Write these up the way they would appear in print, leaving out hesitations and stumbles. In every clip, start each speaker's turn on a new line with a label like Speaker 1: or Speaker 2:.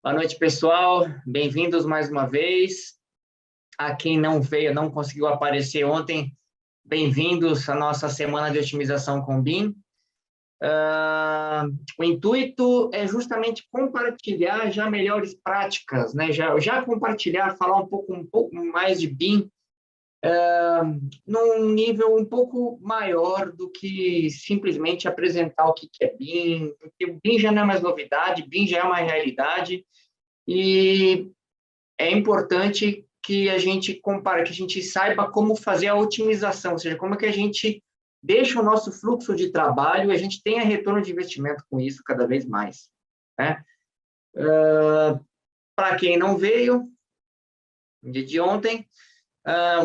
Speaker 1: Boa noite, pessoal. Bem-vindos mais uma vez. A quem não veio, não conseguiu aparecer ontem, bem-vindos à nossa semana de otimização com BIM. O intuito é justamente compartilhar já melhores práticas, né? Já compartilhar, falar um pouco mais de BIM, num nível um pouco maior do que simplesmente apresentar o que é BIM, porque o BIM já não é mais novidade, BIM já é uma realidade, e é importante que a gente compare, que a gente saiba como fazer a otimização, ou seja, como é que a gente deixa o nosso fluxo de trabalho e a gente tenha retorno de investimento com isso cada vez mais, né? Para quem não veio, no dia de ontem,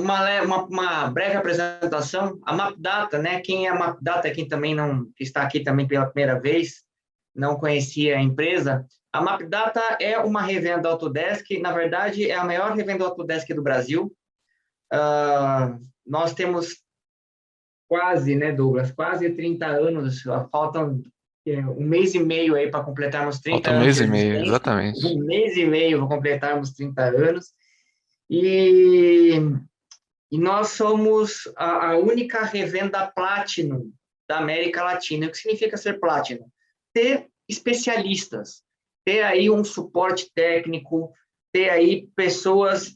Speaker 1: uma breve apresentação, a MapData, né? Quem é a MapData, quem também não que está aqui também pela primeira vez, não conhecia a empresa. A MapData é uma revenda Autodesk, na verdade, é a maior revenda Autodesk do Brasil. Nós temos quase, né, Douglas, quase 30 anos, faltam um mês e meio aí para completarmos 30
Speaker 2: Falta um
Speaker 1: anos
Speaker 2: mês
Speaker 1: de
Speaker 2: e meio,
Speaker 1: existência,
Speaker 2: exatamente.
Speaker 1: um mês e meio para completarmos 30 anos, e, e nós somos a única revenda Platinum da América Latina. O que significa ser Platinum? Ter especialistas, ter aí um suporte técnico, ter aí pessoas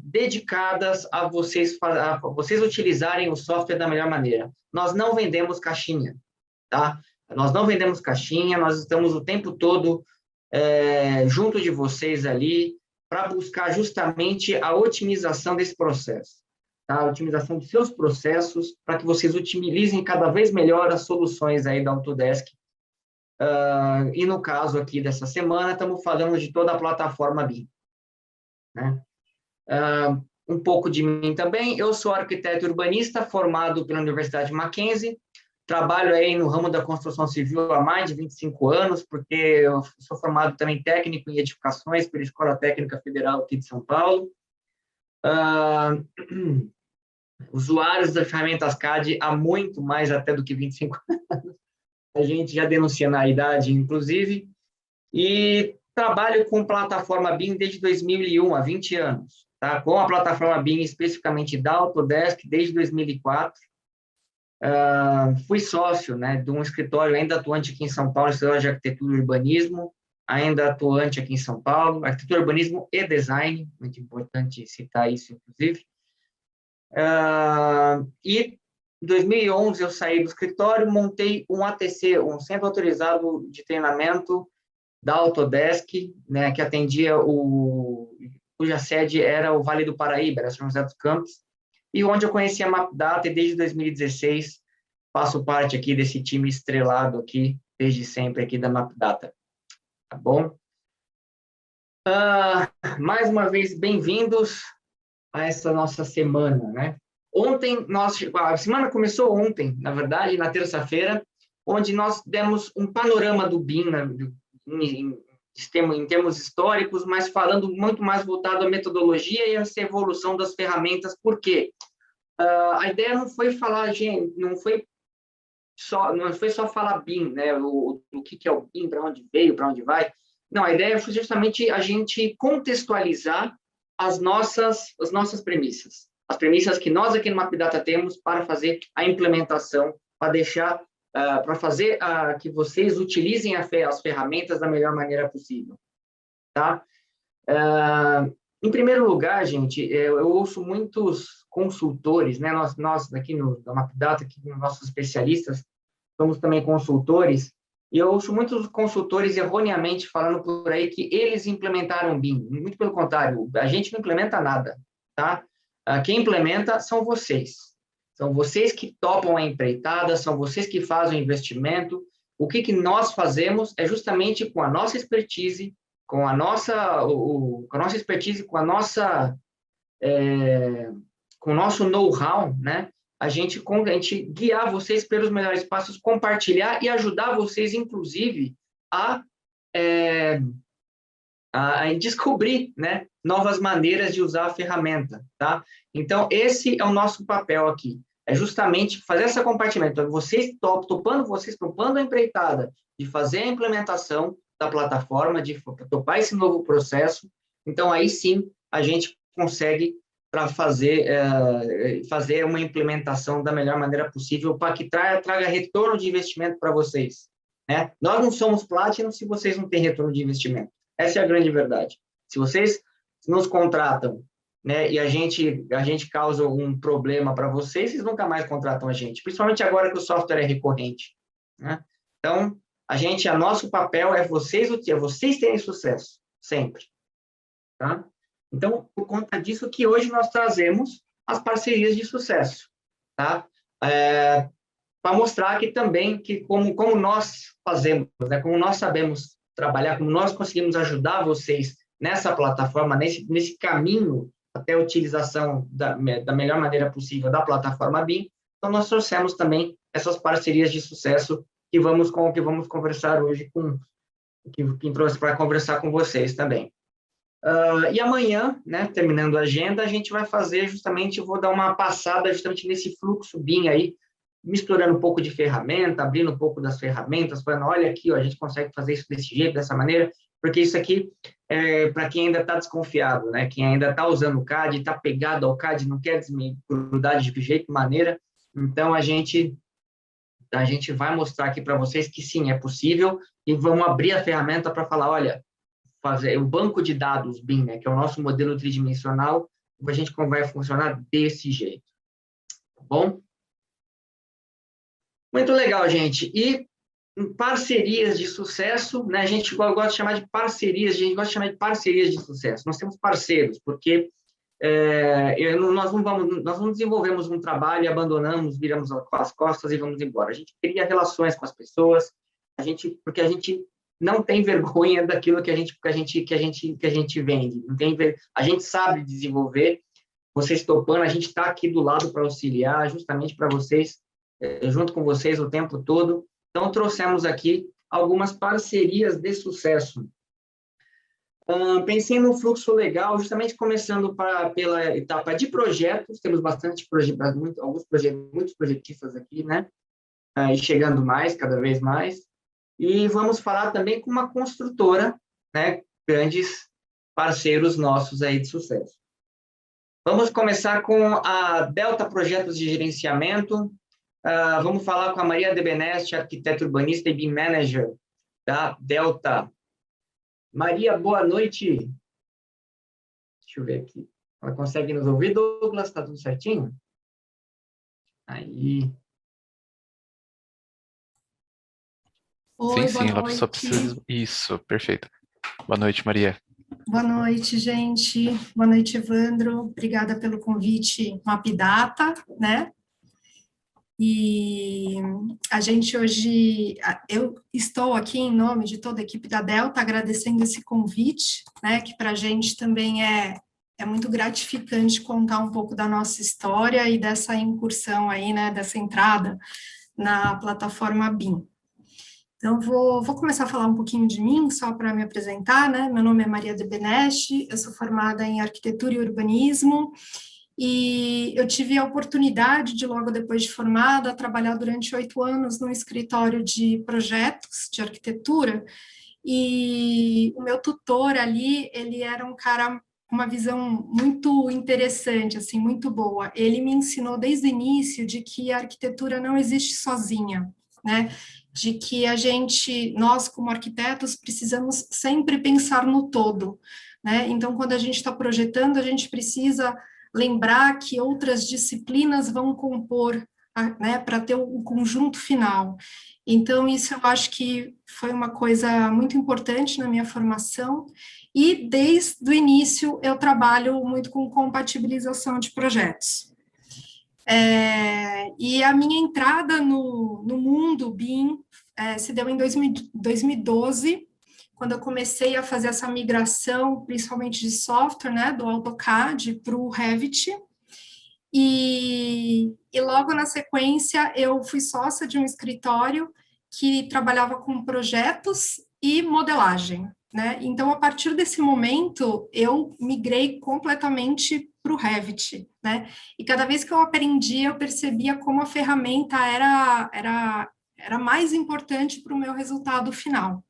Speaker 1: dedicadas a vocês utilizarem o software da melhor maneira. Nós não vendemos caixinha, tá? Nós não vendemos caixinha, nós estamos o tempo todo junto de vocês ali para buscar justamente a otimização desse processo, tá? A otimização dos seus processos para que vocês utilizem cada vez melhor as soluções aí da Autodesk. E no caso aqui dessa semana, estamos falando de toda a plataforma BIM, né? Um pouco de mim também, eu sou arquiteto urbanista formado pela Universidade Mackenzie, trabalho aí no ramo da construção civil há mais de 25 anos, porque eu sou formado também técnico em edificações pela Escola Técnica Federal aqui de São Paulo. Usuários das ferramentas CAD há muito mais até do que 25 anos, a gente já denunciando a idade, inclusive, e trabalho com plataforma BIM desde 2001, há 20 anos, tá? Com a plataforma BIM especificamente da Autodesk desde 2004. Fui sócio, né, de um escritório ainda atuante aqui em São Paulo, escritório de arquitetura e urbanismo, ainda atuante aqui em São Paulo, arquitetura, urbanismo e design, muito importante citar isso, inclusive. E em 2011 eu saí do escritório, montei um ATC, um Centro Autorizado de Treinamento da Autodesk, né, que atendia cuja sede era o Vale do Paraíba, era São José dos Campos, e onde eu conheci a MapData, e desde 2016 faço parte aqui desse time estrelado aqui, desde sempre aqui da MapData, tá bom? Mais uma vez, bem-vindos a essa nossa semana, né? A semana começou ontem, na verdade, na terça-feira, onde nós demos um panorama do BIM, né, em termos históricos, mas falando muito mais voltado à metodologia e a essa evolução das ferramentas. Por quê? A ideia não foi falar, gente, não foi só falar BIM, né? O que é o BIM, para onde veio, para onde vai. Não, a ideia foi justamente a gente contextualizar as nossas premissas. As premissas que nós aqui no MapData temos para fazer a implementação, para deixar, para fazer que vocês utilizem as ferramentas da melhor maneira possível, tá? Em primeiro lugar, gente, eu ouço muitos consultores, né? Nós aqui da MapData, aqui, nossos especialistas, somos também consultores, e eu ouço muitos consultores erroneamente falando por aí que eles implementaram BIM. Muito pelo contrário, a gente não implementa nada, tá? Quem implementa são vocês. São vocês que topam a empreitada, são vocês que fazem o investimento. O que nós fazemos é justamente com a nossa expertise, com a nossa, com a nossa expertise, com o nosso know-how, né? A gente guiar vocês pelos melhores passos, compartilhar e ajudar vocês, inclusive, a, é, a descobrir, né, novas maneiras de usar a ferramenta, tá? Então, esse é o nosso papel aqui, é justamente fazer esse compartilhamento. Vocês topando a empreitada de fazer a implementação, da plataforma, de topar esse novo processo. Então, aí sim, a gente consegue para fazer uma implementação da melhor maneira possível para que traga retorno de investimento para vocês, né? Nós não somos Platinum se vocês não têm retorno de investimento. Essa é a grande verdade. Se vocês nos contratam, né, e a gente causa um problema para vocês, vocês nunca mais contratam a gente, principalmente agora que o software é recorrente, né? Então, nosso papel é vocês terem sucesso, sempre, tá? Então, por conta disso que hoje nós trazemos as parcerias de sucesso, tá? Para mostrar que também, que como nós fazemos, né, como nós sabemos trabalhar, como nós conseguimos ajudar vocês nessa plataforma, nesse caminho até a utilização da melhor maneira possível da plataforma BIM, então nós trouxemos também essas parcerias de sucesso que vamos conversar hoje que trouxe para conversar com vocês também. E amanhã, né, terminando a agenda, a gente vai fazer justamente, vou dar uma passada justamente nesse fluxo BIM aí, misturando um pouco de ferramenta, abrindo um pouco das ferramentas, falando, olha aqui, ó, a gente consegue fazer isso desse jeito, dessa maneira, porque isso aqui é para quem ainda está desconfiado, né? Quem ainda está usando o CAD, está pegado ao CAD, não quer desgrudar de jeito, maneira. Então, a gente vai mostrar aqui para vocês que sim, é possível, e vamos abrir a ferramenta para falar, olha, fazer o banco de dados BIM, né, que é o nosso modelo tridimensional, a gente vai funcionar desse jeito. Tá bom? Muito legal, gente. E parcerias de sucesso, né? A gente gosta de chamar de parcerias, a gente gosta de chamar de parcerias de sucesso. Nós temos parceiros, porque nós não desenvolvemos um trabalho e abandonamos, viramos as costas e vamos embora. A gente cria relações com as pessoas, porque a gente não tem vergonha daquilo que a gente vende. Não tem, a gente sabe desenvolver. Vocês topando, a gente está aqui do lado para auxiliar, justamente para vocês, junto com vocês o tempo todo. Então, trouxemos aqui algumas parcerias de sucesso. Pensei no fluxo legal, justamente começando pela etapa de projetos, temos muitos projetistas aqui, né? E chegando mais, cada vez mais. E vamos falar também com uma construtora, né? Grandes parceiros nossos aí de sucesso. Vamos começar com a Delta Projetos de Gerenciamento. Vamos falar com a Maria De Beneste, arquiteta urbanista e BIM Manager da Delta. Maria, boa noite. Deixa eu ver aqui. Ela consegue nos ouvir, Douglas? Está tudo certinho? Aí.
Speaker 2: Oi, sim, ela só precisa... Isso, perfeito. Boa noite, Maria.
Speaker 3: Boa noite, gente. Boa noite, Evandro. Obrigada pelo convite Mapdata, né? E a gente hoje, eu estou aqui em nome de toda a equipe da Delta, agradecendo esse convite, né? Que para a gente também é muito gratificante contar um pouco da nossa história e dessa incursão aí, né? Dessa entrada na plataforma BIM. Então, vou começar a falar um pouquinho de mim, só para me apresentar, né? Meu nome é Maria De Beneste, eu sou formada em Arquitetura e Urbanismo, e eu tive a oportunidade de, logo depois de formada, trabalhar durante 8 anos num escritório de projetos de arquitetura, e o meu tutor ali, ele era um cara com uma visão muito interessante, assim, muito boa. Ele me ensinou desde o início de que a arquitetura não existe sozinha, né? De que nós como arquitetos, precisamos sempre pensar no todo, né? Então, quando a gente está projetando, a gente precisa lembrar que outras disciplinas vão compor, né, para ter o conjunto final. Então, isso eu acho que foi uma coisa muito importante na minha formação, e desde o início eu trabalho muito com compatibilização de projetos. E a minha entrada no mundo BIM se deu em 2012, quando eu comecei a fazer essa migração, principalmente de software, né, do AutoCAD para o Revit, e logo na sequência eu fui sócia de um escritório que trabalhava com projetos e modelagem, né? Então, a partir desse momento, eu migrei completamente para o Revit, né? E cada vez que eu aprendia, eu percebia como a ferramenta era mais importante para o meu resultado final.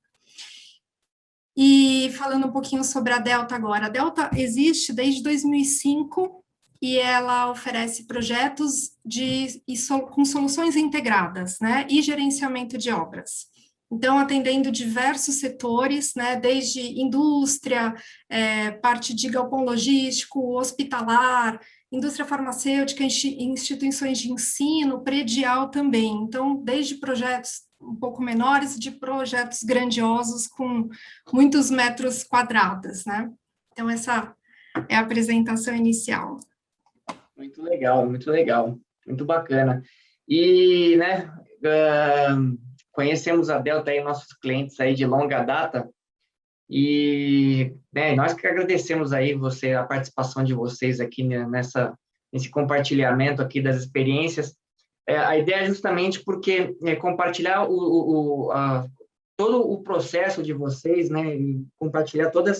Speaker 3: E falando um pouquinho sobre a Delta agora, a Delta existe desde 2005 e ela oferece projetos com soluções integradas, né, e gerenciamento de obras. Então, atendendo diversos setores, né, desde indústria, parte de galpão logístico, hospitalar, indústria farmacêutica, instituições de ensino, predial também. Então, desde projetos um pouco menores, de projetos grandiosos com muitos metros quadrados, né? Então, essa é a apresentação inicial.
Speaker 1: Muito bacana. E, né, conhecemos a Delta aí, nossos clientes aí de longa data, e né, nós que agradecemos aí a participação de vocês aqui, né, nesse compartilhamento aqui das experiências. A ideia é justamente porque compartilhar todo o processo de vocês, né, e compartilhar toda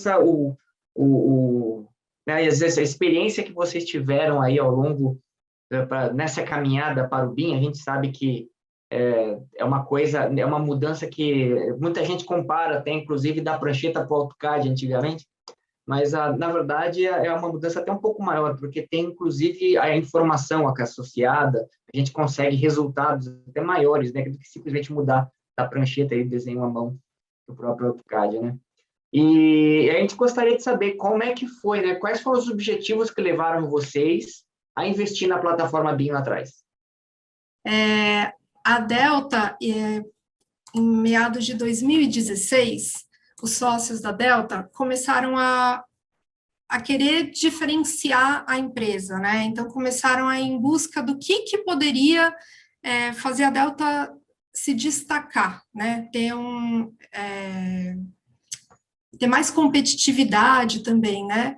Speaker 1: né, essa experiência que vocês tiveram aí ao longo nessa caminhada para o BIM. A gente sabe que é uma mudança que muita gente compara até, inclusive, da prancheta para o AutoCAD antigamente, mas, na verdade, é uma mudança até um pouco maior, porque tem, inclusive, a informação aqui associada, a gente consegue resultados até maiores, né, do que simplesmente mudar da prancheta e desenho à mão do próprio AutoCAD, né? E a gente gostaria de saber como é que foi, né, quais foram os objetivos que levaram vocês a investir na plataforma BIM lá atrás.
Speaker 3: A Delta, em meados de 2016, os sócios da Delta começaram a querer diferenciar a empresa, né? Então, começaram a ir em busca do que poderia fazer a Delta se destacar, né? Ter mais competitividade também, né?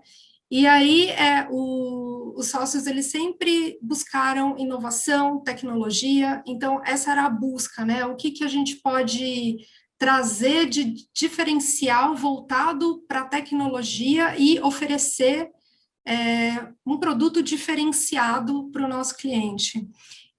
Speaker 3: E aí, os sócios, eles sempre buscaram inovação, tecnologia, então essa era a busca, né? O que a gente pode trazer de diferencial voltado para a tecnologia e oferecer um produto diferenciado para o nosso cliente.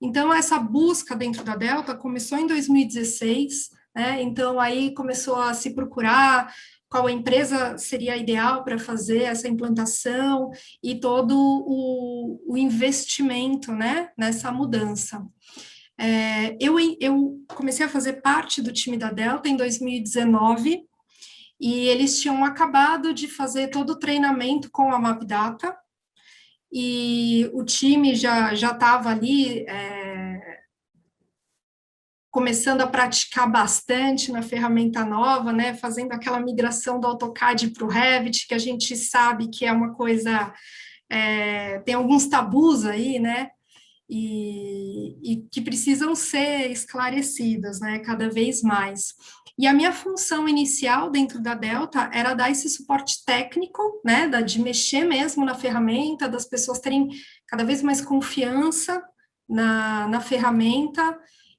Speaker 3: Então, essa busca dentro da Delta começou em 2016, né? Então, aí começou a se procurar qual empresa seria ideal para fazer essa implantação e todo o investimento, né, nessa mudança. Eu comecei a fazer parte do time da Delta em 2019, e eles tinham acabado de fazer todo o treinamento com a MapData, e o time já estava ali começando a praticar bastante na ferramenta nova, né, fazendo aquela migração do AutoCAD para o Revit, que a gente sabe que é uma coisa, tem alguns tabus aí, né, e que precisam ser esclarecidas, né, cada vez mais. E a minha função inicial dentro da Delta era dar esse suporte técnico, né, de mexer mesmo na ferramenta, das pessoas terem cada vez mais confiança na ferramenta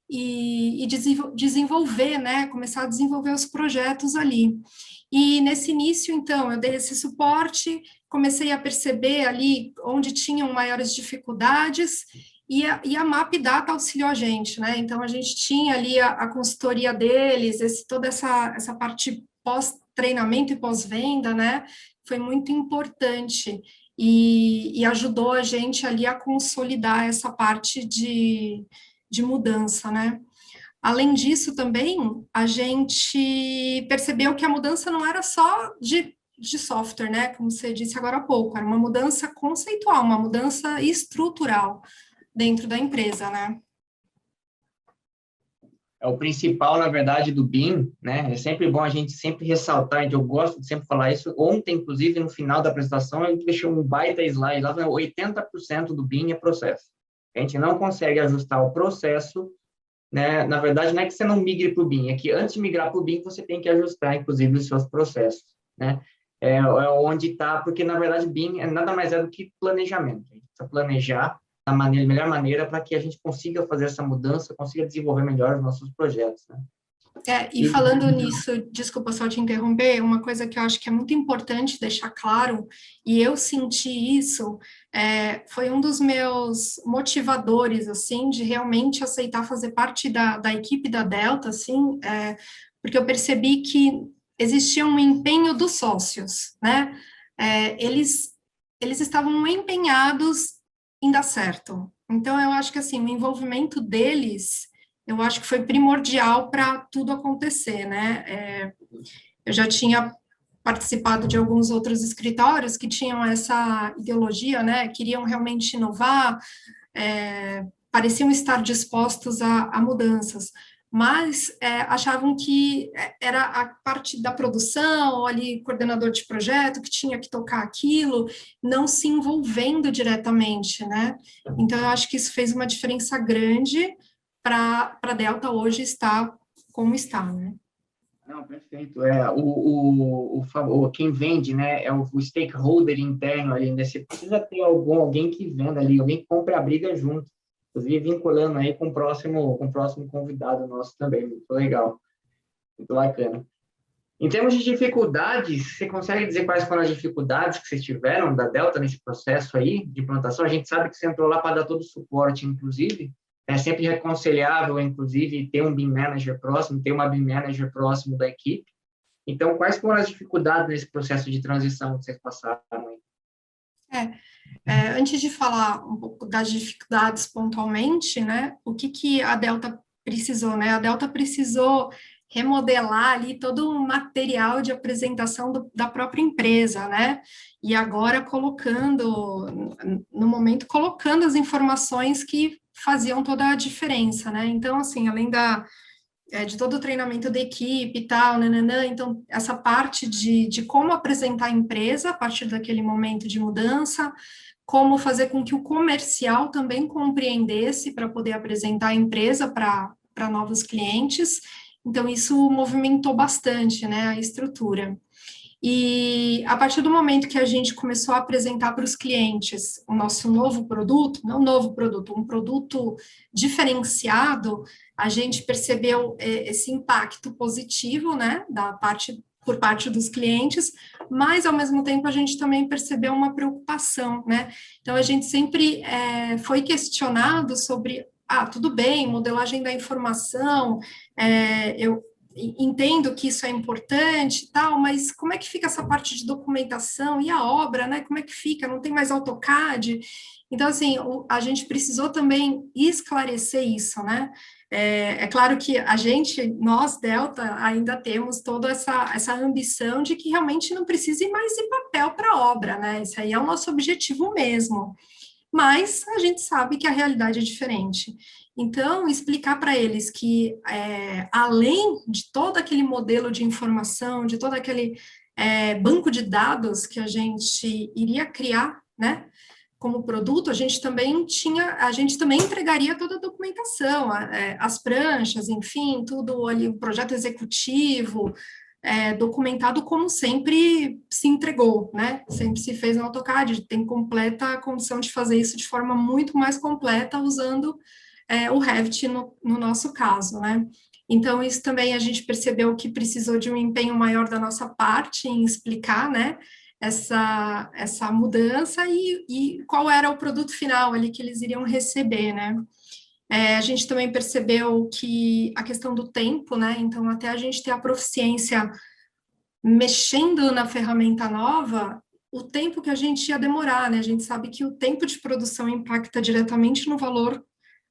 Speaker 3: e desenvolver, né, começar a desenvolver os projetos ali. E nesse início, então, eu dei esse suporte, comecei a perceber ali onde tinham maiores dificuldades, e a MapData auxiliou a gente, né? Então, a gente tinha ali a consultoria deles, toda essa parte pós-treinamento e pós-venda, né? Foi muito importante e ajudou a gente ali a consolidar essa parte de mudança, né? Além disso, também, a gente percebeu que a mudança não era só de software, né? Como você disse agora há pouco, era uma mudança conceitual, uma mudança estrutural dentro da empresa, né?
Speaker 1: O principal, na verdade, do BIM, né? É sempre bom a gente sempre ressaltar, eu gosto de sempre falar isso. Ontem, inclusive, no final da apresentação, a gente deixou um baita slide lá, 80% do BIM é processo. A gente não consegue ajustar o processo, né? Na verdade, não é que você não migre para o BIM, é que antes de migrar para o BIM, você tem que ajustar, inclusive, os seus processos, né? É onde está, porque, na verdade, BIM nada mais é do que planejamento. A gente precisa planejar da melhor maneira para que a gente consiga fazer essa mudança, consiga desenvolver melhor os nossos projetos, né?
Speaker 3: E falando nisso, desculpa só te interromper, uma coisa que eu acho que é muito importante deixar claro, e eu senti isso, foi um dos meus motivadores, assim, de realmente aceitar fazer parte da equipe da Delta, assim, porque eu percebi que existia um empenho dos sócios, né? Eles estavam empenhados em dar certo. Então, eu acho que, assim, o envolvimento deles, eu acho que foi primordial para tudo acontecer, né? Eu já tinha participado de alguns outros escritórios que tinham essa ideologia, né? Queriam realmente inovar, pareciam estar dispostos a mudanças, mas achavam que era a parte da produção, ou ali, coordenador de projeto, que tinha que tocar aquilo, não se envolvendo diretamente, né? Então, eu acho que isso fez uma diferença grande para a Delta hoje estar como está, né?
Speaker 1: Não, perfeito. Quem vende, né, é o stakeholder interno ali, né? Você precisa ter alguém que venda ali, alguém que compre a briga junto. Inclusive, vinculando aí com o próximo convidado nosso também. Muito legal. Muito bacana. Em termos de dificuldades, você consegue dizer quais foram as dificuldades que vocês tiveram da Delta nesse processo aí de implantação? A gente sabe que você entrou lá para dar todo o suporte, inclusive. É sempre aconselhável, inclusive, ter um BIM Manager próximo, ter uma BIM Manager próximo da equipe. Então, quais foram as dificuldades nesse processo de transição que vocês passaram aí?
Speaker 3: Antes de falar um pouco das dificuldades pontualmente, né, o que a Delta precisou, né? A Delta precisou remodelar ali todo o material de apresentação da própria empresa, né? E agora no momento, colocando as informações que faziam toda a diferença, né? Então, assim, além de todo o treinamento da equipe e tal, nananã, então, essa parte de como apresentar a empresa a partir daquele momento de mudança, como fazer com que o comercial também compreendesse para poder apresentar a empresa para novos clientes. Então, isso movimentou bastante, né, a estrutura. E a partir do momento que a gente começou a apresentar para os clientes o nosso novo produto, não novo produto, um produto diferenciado, a gente percebeu esse impacto positivo, né, por parte dos clientes, mas ao mesmo tempo a gente também percebeu uma preocupação, né? Então a gente sempre foi questionado sobre, tudo bem, modelagem da informação, eu entendo que isso é importante e tal, mas como é que fica essa parte de documentação e a obra, né? Como é que fica? Não tem mais AutoCAD? Então, assim, a gente precisou também esclarecer isso, né? É claro que nós, Delta, ainda temos toda essa ambição de que realmente não precise mais de papel para obra, né? Esse aí é o nosso objetivo mesmo. Mas a gente sabe que a realidade é diferente. Então, explicar para eles que, além de todo aquele modelo de informação, de todo aquele banco de dados que a gente iria criar, né, como produto, a gente também entregaria toda a documentação, as pranchas, enfim, tudo ali, o projeto executivo, documentado como sempre se entregou, né? Sempre se fez no AutoCAD, tem completa condição de fazer isso de forma muito mais completa usando o Revit no nosso caso, né? Então, isso também a gente percebeu que precisou de um empenho maior da nossa parte em explicar, né, essa mudança e qual era o produto final ali que eles iriam receber, né? A gente também percebeu que a questão do tempo, né? Então, até a gente ter a proficiência mexendo na ferramenta nova, o tempo que a gente ia demorar, né? A gente sabe que o tempo de produção impacta diretamente no valor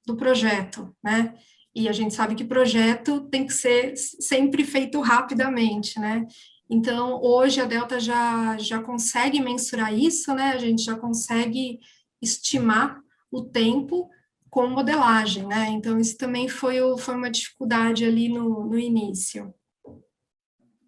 Speaker 3: do projeto, né? E a gente sabe que projeto tem que ser sempre feito rapidamente, né? Então, hoje a Delta já consegue mensurar isso, né? A gente já consegue estimar o tempo com modelagem, né? Então, isso também foi uma dificuldade ali no início.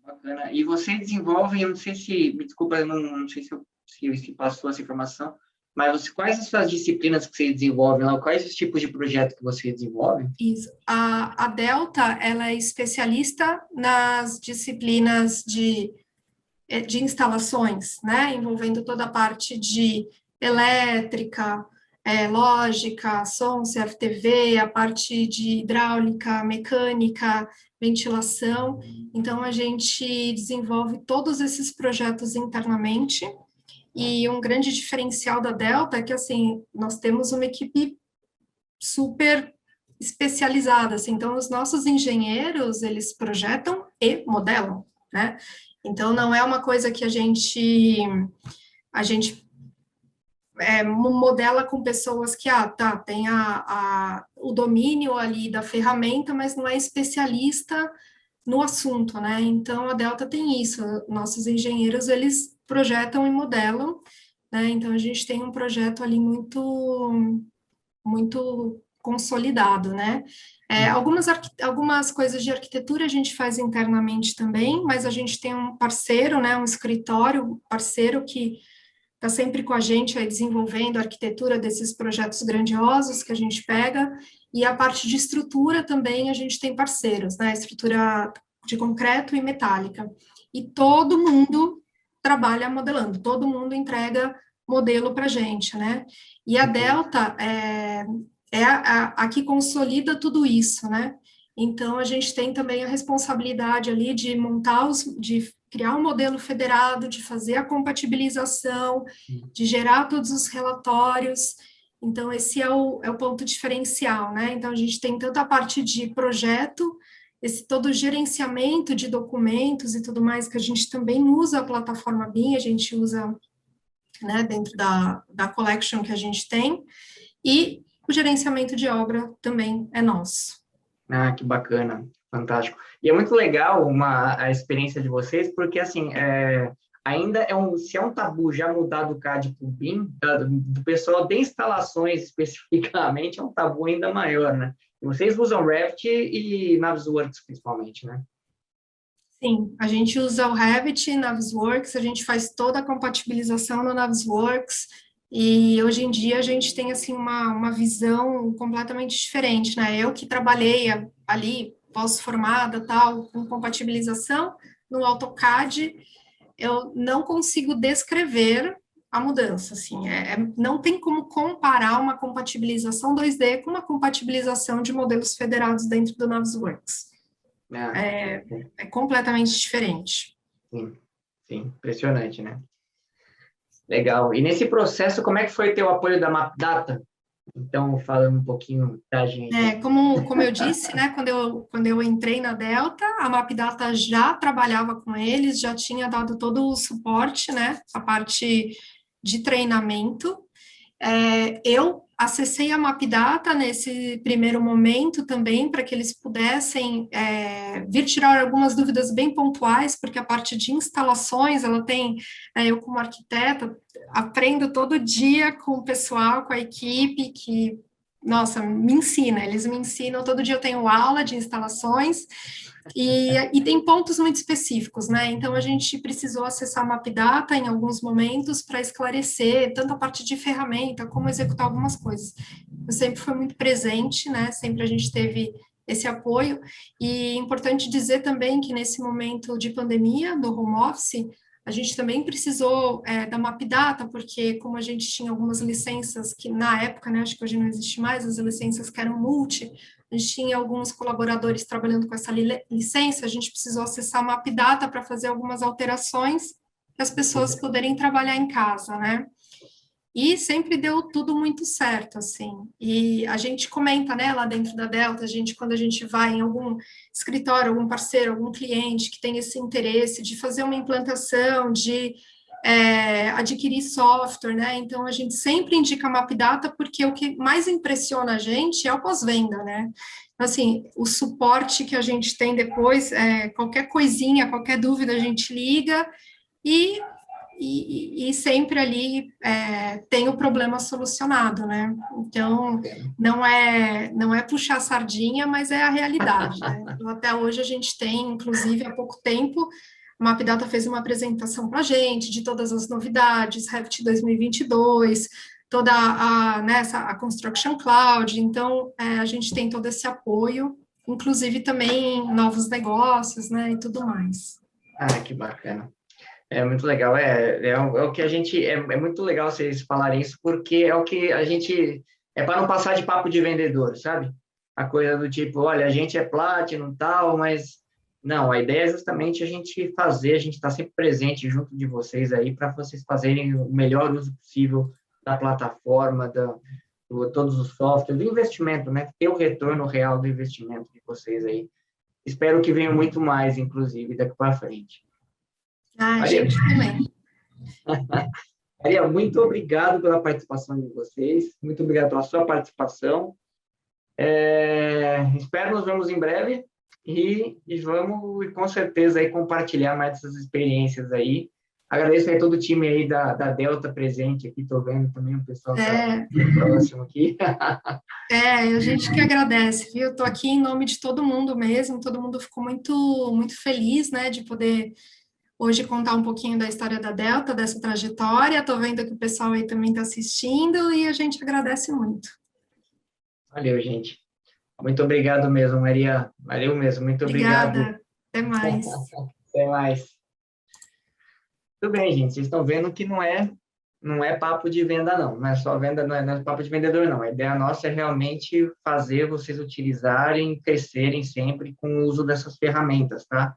Speaker 1: Bacana. E você desenvolve, eu não sei se, me desculpa, eu não sei se passou essa informação, mas quais as suas disciplinas que você desenvolve lá? Quais os tipos de projeto que você desenvolve?
Speaker 3: Isso. A Delta, ela é especialista nas disciplinas de instalações, né, envolvendo toda a parte de elétrica, lógica, som, CFTV, a parte de hidráulica, mecânica, ventilação. Então, a gente desenvolve todos esses projetos internamente, e um grande diferencial da Delta é que, assim, nós temos uma equipe super especializada, assim, então os nossos engenheiros, eles projetam e modelam, né? Então, não é uma coisa que a gente modela com pessoas que, tem o domínio ali da ferramenta, mas não é especialista no assunto, né? Então, a Delta tem isso, nossos engenheiros, eles projetam e modelam, né? Então, a gente tem um projeto ali muito consolidado, né? Algumas coisas de arquitetura a gente faz internamente também, mas a gente tem um parceiro, né? Um escritório parceiro que está sempre com a gente aí desenvolvendo a arquitetura desses projetos grandiosos que a gente pega, e a parte de estrutura também a gente tem parceiros, né? Estrutura de concreto e metálica. E todo mundo trabalha modelando, todo mundo entrega modelo para a gente, né? E a Delta a que consolida tudo isso, né? Então, a gente tem também a responsabilidade ali de de criar um modelo federado, de fazer a compatibilização, de gerar todos os relatórios. Então, esse é o ponto diferencial, né? Então, a gente tem tanto a parte de projeto, todo o gerenciamento de documentos e tudo mais, que a gente também usa a plataforma BIM, a gente usa, né, dentro da collection que a gente tem, e o gerenciamento de obra também é nosso.
Speaker 1: Ah, que bacana, fantástico. E é muito legal a experiência de vocês, porque, assim, ainda se é um tabu já mudar do CAD para o BIM, do pessoal de instalações especificamente, é um tabu ainda maior, né? E vocês usam Revit e Navisworks, principalmente, né?
Speaker 3: Sim, a gente usa o Revit, Navisworks, a gente faz toda a compatibilização no Navisworks, e hoje em dia a gente tem, assim, uma visão completamente diferente, né? Eu que trabalhei ali, pós-formada, tal, com compatibilização, no AutoCAD, eu não consigo descrever a mudança, assim, não tem como comparar uma compatibilização 2D com uma compatibilização de modelos federados dentro do Navisworks. É completamente diferente.
Speaker 1: Sim, sim, impressionante, né? Legal. E nesse processo, como é que foi ter o apoio da MapData? Então, falando um pouquinho da gente.
Speaker 3: Como eu disse, né, quando eu entrei na Delta, a MapData já trabalhava com eles, já tinha dado todo o suporte, né, a parte de treinamento. Eu acessei a MapData nesse primeiro momento também, para que eles pudessem vir tirar algumas dúvidas bem pontuais, porque a parte de instalações, ela tem, eu como arquiteta, aprendo todo dia com o pessoal, com a equipe, que, nossa, eles me ensinam, todo dia eu tenho aula de instalações, e tem pontos muito específicos, né? Então, a gente precisou acessar a MapData em alguns momentos para esclarecer tanto a parte de ferramenta, como executar algumas coisas. Eu sempre fui muito presente, né? Sempre a gente teve esse apoio, e é importante dizer também que nesse momento de pandemia, do home office, a gente também precisou da MapData, porque como a gente tinha algumas licenças que na época, né, acho que hoje não existe mais, as licenças que eram multi, a gente tinha alguns colaboradores trabalhando com essa licença, a gente precisou acessar a MapData para fazer algumas alterações para as pessoas poderem trabalhar em casa, né? E sempre deu tudo muito certo, assim. E a gente comenta, né, lá dentro da Delta, quando a gente vai em algum escritório, algum parceiro, algum cliente que tem esse interesse de fazer uma implantação, de adquirir software, né? Então, a gente sempre indica a MapData, porque o que mais impressiona a gente é o pós-venda, né? Assim, o suporte que a gente tem depois, qualquer coisinha, qualquer dúvida, a gente liga e sempre ali tem o problema solucionado, né? Então, não é puxar a sardinha, mas é a realidade, né? Então, até hoje a gente tem, inclusive, há pouco tempo, a MapData fez uma apresentação para a gente de todas as novidades, Revit 2022, toda a Construction Cloud, então a gente tem todo esse apoio, inclusive também novos negócios, né, e tudo mais.
Speaker 1: Ah, que bacana. É muito legal, é o que a gente, é muito legal vocês falarem isso, porque é o que a gente, para não passar de papo de vendedor, sabe? A coisa do tipo, olha, a gente é Platinum e tal, mas não, a ideia é justamente a gente estar sempre presente junto de vocês aí, para vocês fazerem o melhor uso possível da plataforma, todos os softwares, do investimento, né? Ter o retorno real do investimento de vocês aí. espero que venha muito mais, inclusive, daqui para frente.
Speaker 3: A gente também.
Speaker 1: Maria, muito obrigado pela participação de vocês, muito obrigado pela sua participação. Espero nos vemos em breve e vamos, com certeza, aí, compartilhar mais essas experiências aí. Agradeço aí todo o time aí da Delta presente aqui, estou vendo também o pessoal tá próximo aqui.
Speaker 3: A gente que agradece, viu? Estou aqui em nome de todo mundo mesmo, todo mundo ficou muito, muito feliz, né, de poder hoje contar um pouquinho da história da Delta, dessa trajetória. Estou vendo que o pessoal aí também está assistindo e a gente agradece muito.
Speaker 1: Valeu, gente. Muito obrigado mesmo, Maria. Valeu mesmo, muito obrigado.
Speaker 3: Obrigada. Até mais.
Speaker 1: Até mais. Tudo bem, gente. Vocês estão vendo que não é papo de venda, não. Não é só venda, não é papo de vendedor, não. A ideia nossa é realmente fazer vocês utilizarem, crescerem sempre com o uso dessas ferramentas, tá?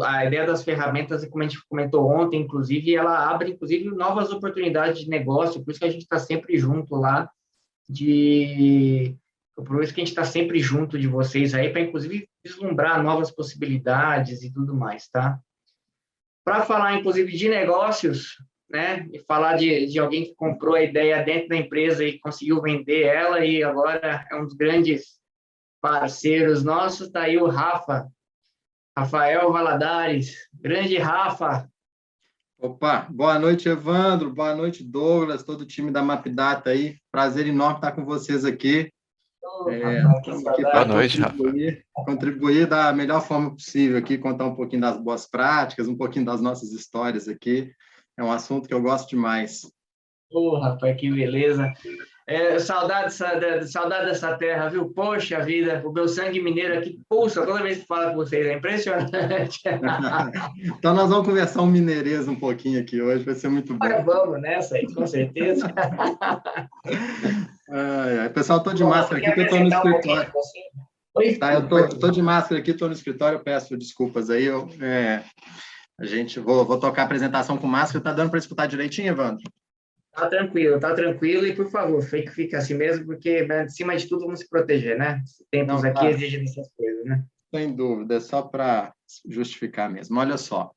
Speaker 1: A ideia das ferramentas, como a gente comentou ontem, inclusive, ela abre, inclusive, novas oportunidades de negócio, por isso que a gente está sempre junto lá, por isso que a gente está sempre junto de vocês aí, para, inclusive, vislumbrar novas possibilidades e tudo mais, tá? Para falar, inclusive, de negócios, né, e falar de alguém que comprou a ideia dentro da empresa e conseguiu vender ela, e agora é um dos grandes parceiros nossos, está aí o Rafael Valadares. Grande Rafa.
Speaker 4: Opa, boa noite, Evandro, boa noite, Douglas, todo o time da Mapdata aí. Prazer enorme estar com vocês aqui.
Speaker 2: Boa noite, Rafa.
Speaker 4: Contribuir da melhor forma possível aqui, contar um pouquinho das boas práticas, um pouquinho das nossas histórias aqui. É um assunto que eu gosto demais.
Speaker 1: Rapaz, que beleza. Saudade dessa terra, viu? Poxa vida, o meu sangue mineiro aqui pulsa toda vez que falo com vocês, é impressionante.
Speaker 4: Então, nós vamos conversar um mineirês um pouquinho aqui hoje, vai ser muito bom.
Speaker 1: Vamos nessa aí, com certeza.
Speaker 4: Pessoal, estou de máscara aqui, porque eu estou no escritório. Eu estou de máscara aqui, estou no escritório, peço desculpas aí. Vou tocar a apresentação com máscara. Está dando para escutar direitinho, Evandro?
Speaker 1: Tá tranquilo, e por favor, fica assim mesmo, porque acima de tudo vamos se proteger, né? Tempos aqui exigem essas coisas, né?
Speaker 4: Sem dúvida, é só para justificar mesmo. Olha só,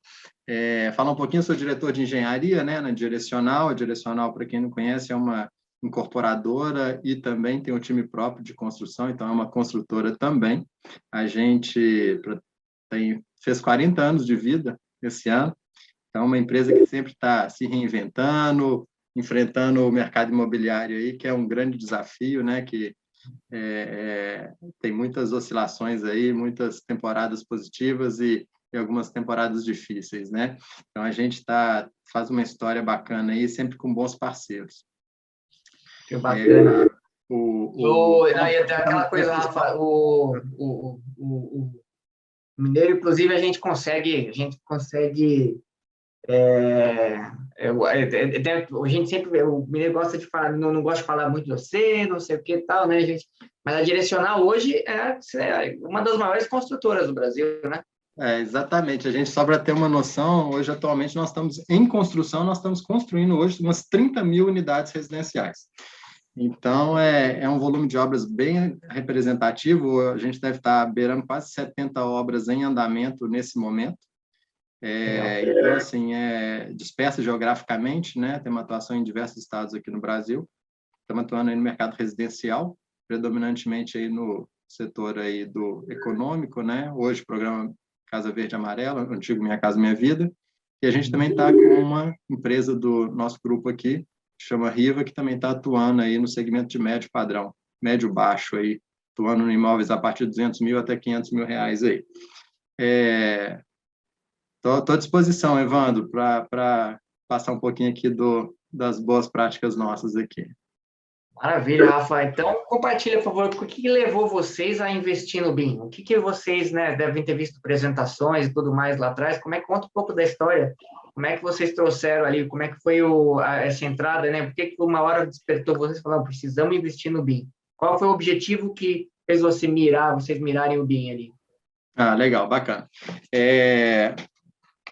Speaker 4: falar um pouquinho, eu sou diretor de engenharia, né, na Direcional. A Direcional, para quem não conhece, é uma incorporadora e também tem um time próprio de construção, então é uma construtora também. A gente fez 40 anos de vida esse ano, então é uma empresa que sempre está se reinventando, enfrentando o mercado imobiliário aí, que é um grande desafio, né, que tem muitas oscilações aí, muitas temporadas positivas e algumas temporadas difíceis, né? Então, a gente faz uma história bacana aí, sempre com bons parceiros.
Speaker 1: Que bacana. Aquela coisa, Rafa, o mineiro, inclusive, a gente consegue a gente sempre, o mineiro gosta de falar, não gosta de falar muito de você, não sei o que e tal, né, gente? Mas a Direcional hoje é uma das maiores construtoras do Brasil, né?
Speaker 4: Exatamente. A gente, só para ter uma noção, hoje, atualmente, nós estamos em construção, nós estamos construindo hoje umas 30 mil unidades residenciais. Então, é um volume de obras bem representativo. A gente deve estar beirando quase 70 obras em andamento nesse momento. Então, assim, dispersa geograficamente, né? Tem uma atuação em diversos estados aqui no Brasil. Estamos atuando aí no mercado residencial, predominantemente aí no setor aí do econômico, né? Hoje, programa Casa Verde e Amarela, antigo Minha Casa Minha Vida. E a gente também está com uma empresa do nosso grupo aqui, que chama Riva, que também está atuando aí no segmento de médio padrão, médio-baixo aí, atuando em imóveis a partir de 200 mil até 500 mil reais aí. Estou à disposição, Evandro, para passar um pouquinho aqui das boas práticas nossas aqui.
Speaker 1: Maravilha, Rafa. Então, compartilha, por favor, o que levou vocês a investir no BIM? O que vocês, né, devem ter visto apresentações e tudo mais lá atrás? Conta um pouco da história. Como é que vocês trouxeram ali? Como é que foi essa entrada, né? Por que uma hora despertou vocês e falaram, precisamos investir no BIM? Qual foi o objetivo que fez vocês mirarem o BIM ali?
Speaker 4: Legal, bacana.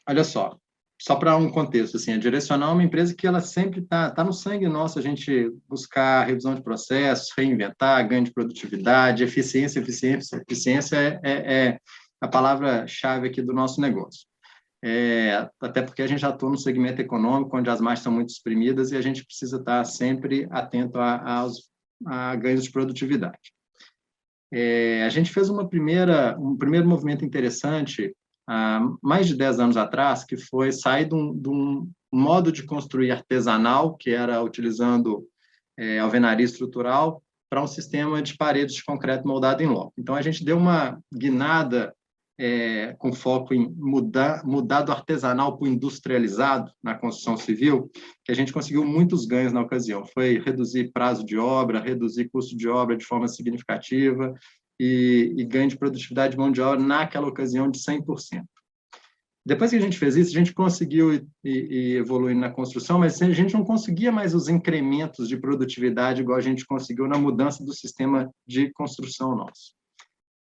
Speaker 4: Olha só, só para um contexto, assim, a Direcional é uma empresa que ela sempre tá no sangue nosso, a gente buscar revisão de processos, reinventar, ganho de produtividade, eficiência. Eficiência é a palavra-chave aqui do nosso negócio. Até porque a gente atua no segmento econômico, onde as margens são muito exprimidas e a gente precisa estar sempre atento a ganhos de produtividade. A gente fez um primeiro movimento interessante há mais de 10 anos atrás, que foi sair de um modo de construir artesanal, que era utilizando alvenaria estrutural, para um sistema de paredes de concreto moldado em loco. Então, a gente deu uma guinada com foco em mudar do artesanal para o industrializado na construção civil, que a gente conseguiu muitos ganhos na ocasião. Foi reduzir prazo de obra, reduzir custo de obra de forma significativa e ganho de produtividade de mão de obra naquela ocasião de 100%. Depois que a gente fez isso, a gente conseguiu ir evoluindo na construção, mas a gente não conseguia mais os incrementos de produtividade igual a gente conseguiu na mudança do sistema de construção nosso.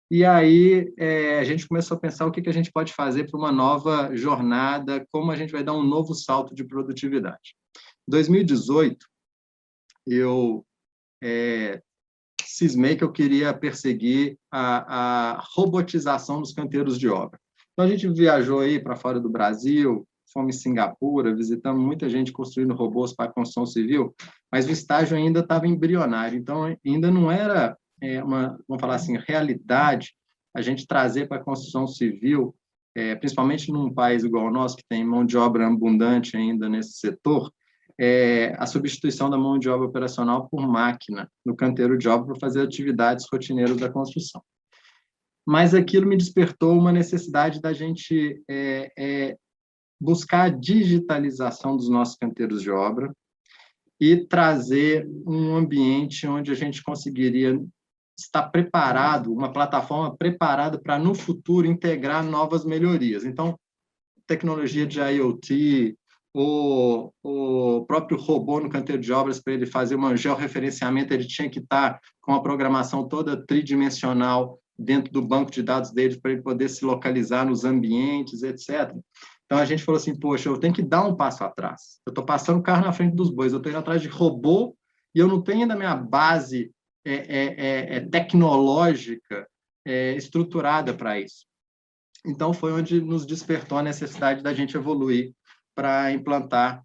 Speaker 4: E aí a gente começou a pensar o que a gente pode fazer para uma nova jornada, como a gente vai dar um novo salto de produtividade. Em 2018, eu cismei que eu queria perseguir a robotização dos canteiros de obra. Então, a gente viajou aí para fora do Brasil, fomos em Singapura, visitamos muita gente construindo robôs para a construção civil, mas o estágio ainda estava embrionário, então ainda não era vamos falar assim, realidade a gente trazer para a construção civil, principalmente num país igual ao nosso, que tem mão de obra abundante ainda nesse setor, a substituição da mão de obra operacional por máquina no canteiro de obra para fazer atividades rotineiras da construção. Mas aquilo me despertou uma necessidade da gente buscar a digitalização dos nossos canteiros de obra e trazer um ambiente onde a gente conseguiria estar preparado, uma plataforma preparada para, no futuro, integrar novas melhorias. Então, tecnologia de IoT, o próprio robô no canteiro de obras, para ele fazer um georreferenciamento, ele tinha que estar com a programação toda tridimensional dentro do banco de dados dele, para ele poder se localizar nos ambientes, etc. Então, a gente falou assim, poxa, eu tenho que dar um passo atrás. Eu estou passando o carro na frente dos bois, eu estou indo atrás de robô e eu não tenho ainda a minha base tecnológica estruturada para isso. Então, foi onde nos despertou a necessidade da gente evoluir para implantar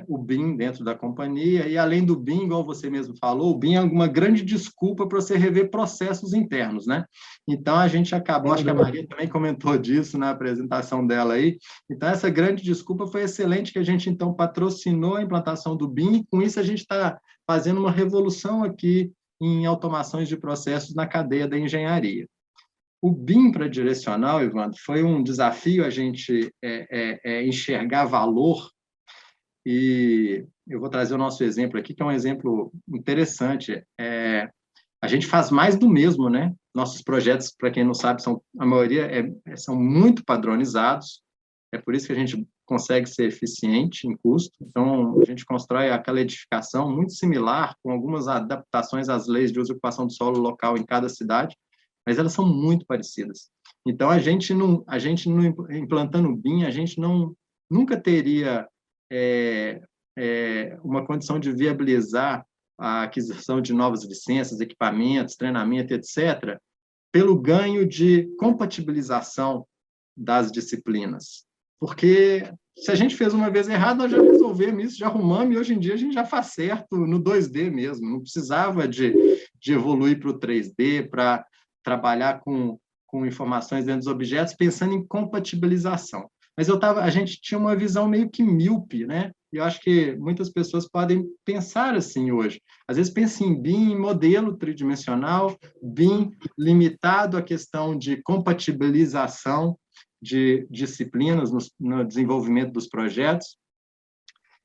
Speaker 4: o BIM dentro da companhia, e além do BIM, igual você mesmo falou, o BIM é uma grande desculpa para você rever processos internos, né? Então, a gente acabou, acho que a Maria também comentou disso na apresentação dela aí, então essa grande desculpa foi excelente, que a gente, então, patrocinou a implantação do BIM, e com isso a gente está fazendo uma revolução aqui em automações de processos na cadeia da engenharia. O BIM para Direcional, Evandro, foi um desafio a gente enxergar valor. E eu vou trazer o nosso exemplo aqui, que é um exemplo interessante. A gente faz mais do mesmo, né? Nossos projetos, para quem não sabe, a maioria são muito padronizados, é por isso que a gente consegue ser eficiente em custo. Então, a gente constrói aquela edificação muito similar, com algumas adaptações às leis de uso e ocupação do solo local em cada cidade, mas elas são muito parecidas. Então, a gente não implantando o BIM, a gente nunca teria uma condição de viabilizar a aquisição de novas licenças, equipamentos, treinamento, etc., pelo ganho de compatibilização das disciplinas. Porque se a gente fez uma vez errado, nós já resolvemos isso, já arrumamos, e hoje em dia a gente já faz certo no 2D mesmo, não precisava de evoluir para o 3D, para trabalhar com informações dentro dos objetos, pensando em compatibilização. Mas a gente tinha uma visão meio que míope, né? E eu acho que muitas pessoas podem pensar assim hoje. Às vezes pensa em BIM, em modelo tridimensional, BIM limitado à questão de compatibilização de disciplinas no desenvolvimento dos projetos.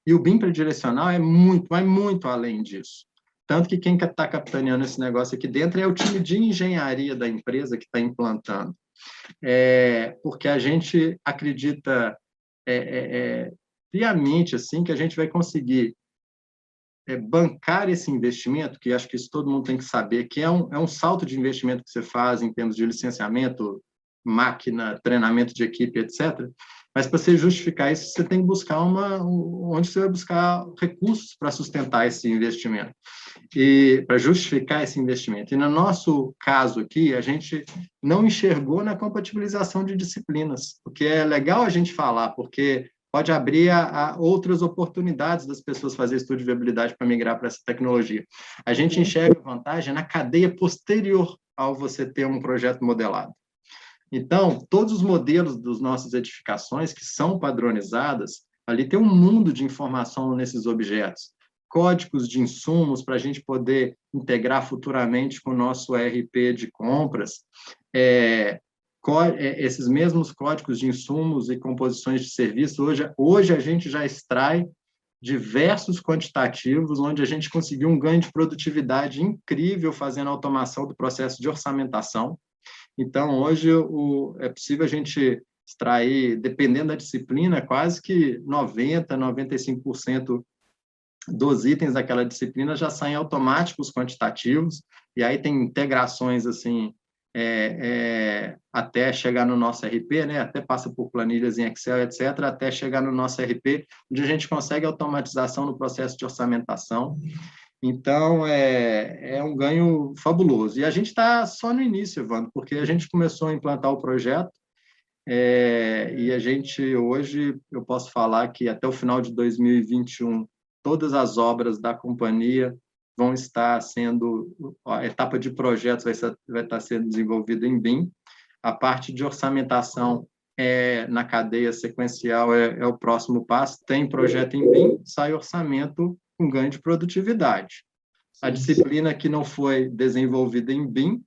Speaker 4: E o BIM para Direcional vai muito além disso. Tanto que quem está capitaneando esse negócio aqui dentro é o time de engenharia da empresa que está implantando. Porque a gente acredita piamente assim, que a gente vai conseguir bancar esse investimento, que acho que isso todo mundo tem que saber, que é um salto de investimento que você faz em termos de licenciamento, máquina, treinamento de equipe, etc., Mas para você justificar isso, você tem que buscar onde você vai buscar recursos para sustentar esse investimento e para justificar esse investimento. E no nosso caso aqui, a gente não enxergou na compatibilização de disciplinas, o que é legal a gente falar, porque pode abrir a outras oportunidades das pessoas fazer estudo de viabilidade para migrar para essa tecnologia. A gente enxerga vantagem na cadeia posterior ao você ter um projeto modelado. Então, todos os modelos das nossas edificações que são padronizadas, ali tem um mundo de informação nesses objetos, códigos de insumos para a gente poder integrar futuramente com o nosso ERP de compras, esses mesmos códigos de insumos e composições de serviço, hoje a gente já extrai diversos quantitativos, onde a gente conseguiu um ganho de produtividade incrível fazendo a automação do processo de orçamentação. Então, hoje é possível a gente extrair, dependendo da disciplina, quase que 90%, 95% dos itens daquela disciplina já saem automáticos quantitativos, e aí tem integrações assim, até chegar no nosso RP, né? Até passa por planilhas em Excel, etc., até chegar no nosso RP, onde a gente consegue automatização no processo de orçamentação. Então, é um ganho fabuloso. E a gente está só no início, Evandro, porque a gente começou a implantar o projeto, e a gente, hoje, eu posso falar que até o final de 2021, todas as obras da companhia vão estar sendo, a etapa de projetos vai estar sendo desenvolvida em BIM, a parte de orçamentação na cadeia sequencial é o próximo passo, tem projeto em BIM, sai orçamento com ganho de produtividade. A disciplina que não foi desenvolvida em BIM,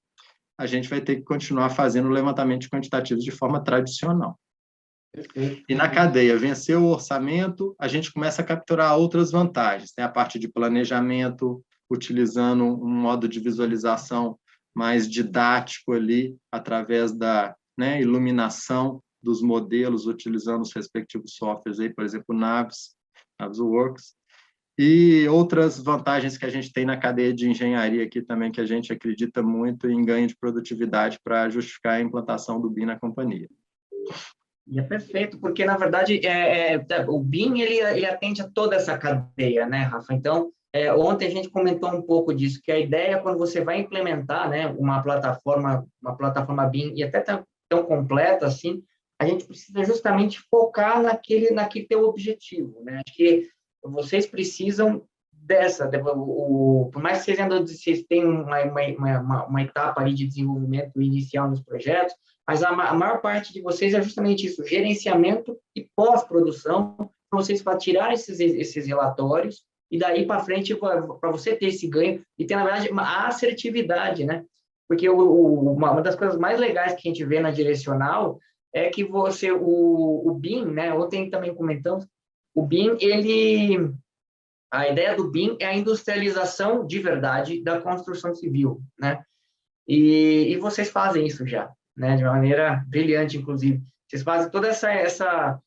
Speaker 4: a gente vai ter que continuar fazendo levantamento quantitativo de forma tradicional. E na cadeia, vencer o orçamento, a gente começa a capturar outras vantagens. Tem a parte de planejamento, utilizando um modo de visualização mais didático ali, através da iluminação dos modelos, utilizando os respectivos softwares, aí, por exemplo, Navisworks. E outras vantagens que a gente tem na cadeia de engenharia aqui também, que a gente acredita muito em ganho de produtividade para justificar a implantação do BIM na companhia.
Speaker 1: E é perfeito, porque, na verdade, o BIM, ele atende a toda essa cadeia, né, Rafa? Então, ontem a gente comentou um pouco disso, que a ideia, quando você vai implementar, né, uma plataforma BIM, e até tão completa assim, a gente precisa justamente focar naquele teu objetivo, né? Acho que vocês precisam por mais que vocês tenham uma etapa ali de desenvolvimento inicial nos projetos, mas a maior parte de vocês é justamente isso, gerenciamento e pós-produção, para vocês tirar esses relatórios, e daí para frente, para você ter esse ganho, e ter, na verdade, uma assertividade, né? Porque uma das coisas mais legais que a gente vê na direcional é que o BIM, né? Ontem também comentamos, o BIM, a ideia do BIM é a industrialização de verdade da construção civil, né? E vocês fazem isso já, né? De uma maneira brilhante, inclusive. Vocês fazem toda já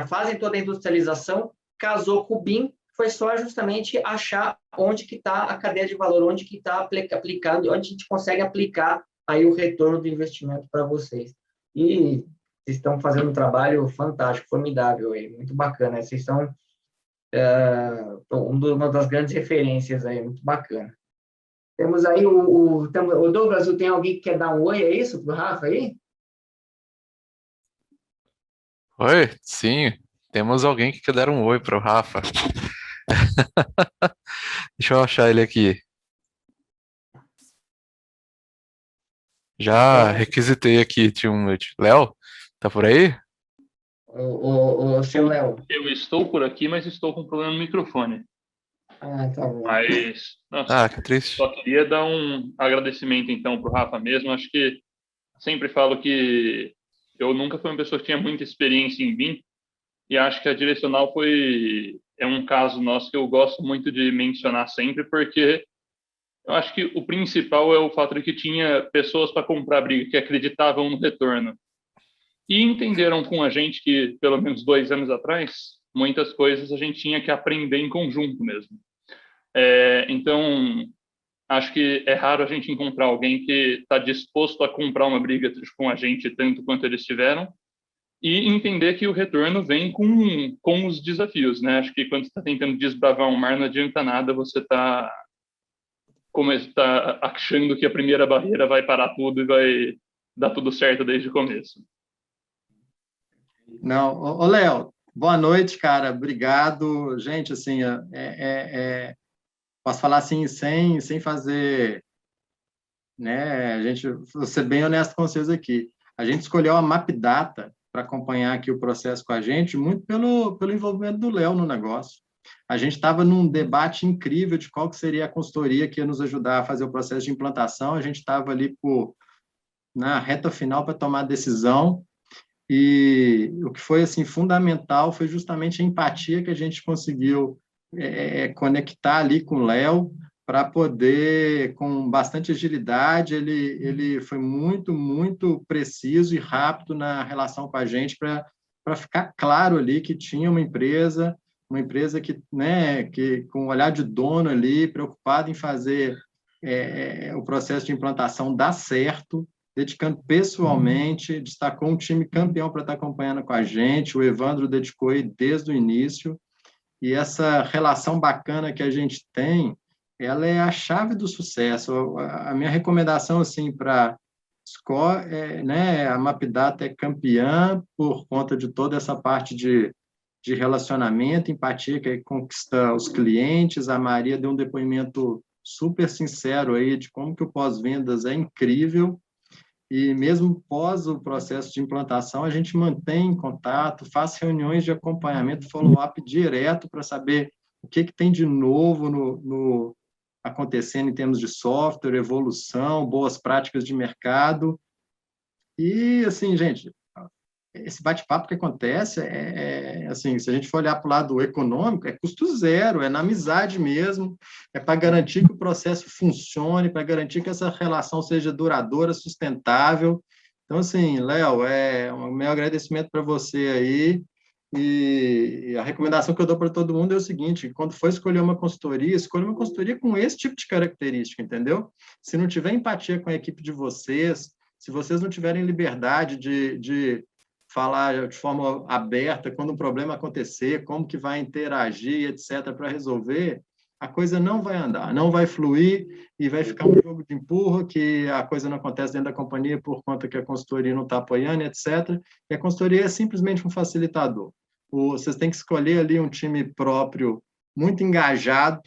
Speaker 1: fazem toda a industrialização, casou com o BIM, foi só justamente achar onde que está a cadeia de valor, onde que está aplicando, onde a gente consegue aplicar aí o retorno do investimento para vocês. E vocês estão fazendo um trabalho fantástico, formidável aí, muito bacana. Vocês são uma das grandes referências aí, muito bacana. Temos aí o Douglas, tem alguém que quer dar um oi, é isso, para o Rafa aí?
Speaker 2: Oi, sim, temos alguém que quer dar um oi para o Rafa. Deixa eu achar ele aqui. Já requisitei aqui, Léo, tá por aí?
Speaker 1: O seu Léo.
Speaker 5: Eu estou por aqui, mas estou com problema no microfone.
Speaker 1: Ah, tá bom.
Speaker 5: Mas, nossa,
Speaker 2: que triste.
Speaker 5: Só queria dar um agradecimento, então, para o Rafa mesmo. Acho que sempre falo que eu nunca fui uma pessoa que tinha muita experiência em BIM, e acho que a Direcional é um caso nosso que eu gosto muito de mencionar sempre, porque eu acho que o principal é o fato de que tinha pessoas para comprar briga que acreditavam no retorno. E entenderam com a gente que, pelo menos 2 anos atrás, muitas coisas a gente tinha que aprender em conjunto mesmo. Então, acho que é raro a gente encontrar alguém que está disposto a comprar uma briga com a gente tanto quanto eles tiveram. e entender que o retorno vem com os desafios, né? Acho que quando você está tentando desbravar um mar, não adianta nada você tá achando que a primeira barreira vai parar tudo e vai dar tudo certo desde o começo.
Speaker 4: Não, ô Léo, boa noite, cara, obrigado. Gente, assim, posso falar assim, sem fazer, né, vou ser bem honesto com vocês aqui. A gente escolheu a MapData para acompanhar aqui o processo com a gente, muito pelo envolvimento do Léo no negócio. A gente estava num debate incrível de qual que seria a consultoria que ia nos ajudar a fazer o processo de implantação. A gente estava ali na reta final para tomar a decisão, e o que foi assim fundamental foi justamente a empatia que a gente conseguiu conectar ali com o Léo, para poder, com bastante agilidade, ele foi muito, muito preciso e rápido na relação com a gente, para ficar claro ali que tinha uma empresa que, né, que com um olhar de dono ali, preocupado em fazer o processo de implantação dar certo, dedicando pessoalmente, destacou um time campeão para estar acompanhando com a gente, o Evandro dedicou aí desde o início, e essa relação bacana que a gente tem, ela é a chave do sucesso. A minha recomendação, assim, para Score, né, a MapData é campeã por conta de toda essa parte de relacionamento, empatia, que conquista os clientes. A Maria deu um depoimento super sincero aí de como que o pós-vendas é incrível, e mesmo pós o processo de implantação, a gente mantém contato, faz reuniões de acompanhamento, follow-up direto para saber o que tem de novo acontecendo em termos de software, evolução, boas práticas de mercado. E, assim, gente, esse bate-papo que acontece assim, se a gente for olhar para o lado econômico, é custo zero, é na amizade mesmo, é para garantir que o processo funcione, para garantir que essa relação seja duradoura, sustentável. Então, assim, Léo, o meu agradecimento para você aí, e a recomendação que eu dou para todo mundo é o seguinte: quando for escolher uma consultoria, escolha uma consultoria com esse tipo de característica, entendeu? Se não tiver empatia com a equipe de vocês, se vocês não tiverem liberdade de falar de forma aberta quando um problema acontecer, como que vai interagir, etc., para resolver, a coisa não vai andar, não vai fluir, e vai ficar um jogo de empurra, que a coisa não acontece dentro da companhia por conta que a consultoria não está apoiando, etc. E a consultoria é simplesmente um facilitador. Vocês têm que escolher ali um time próprio, muito engajado,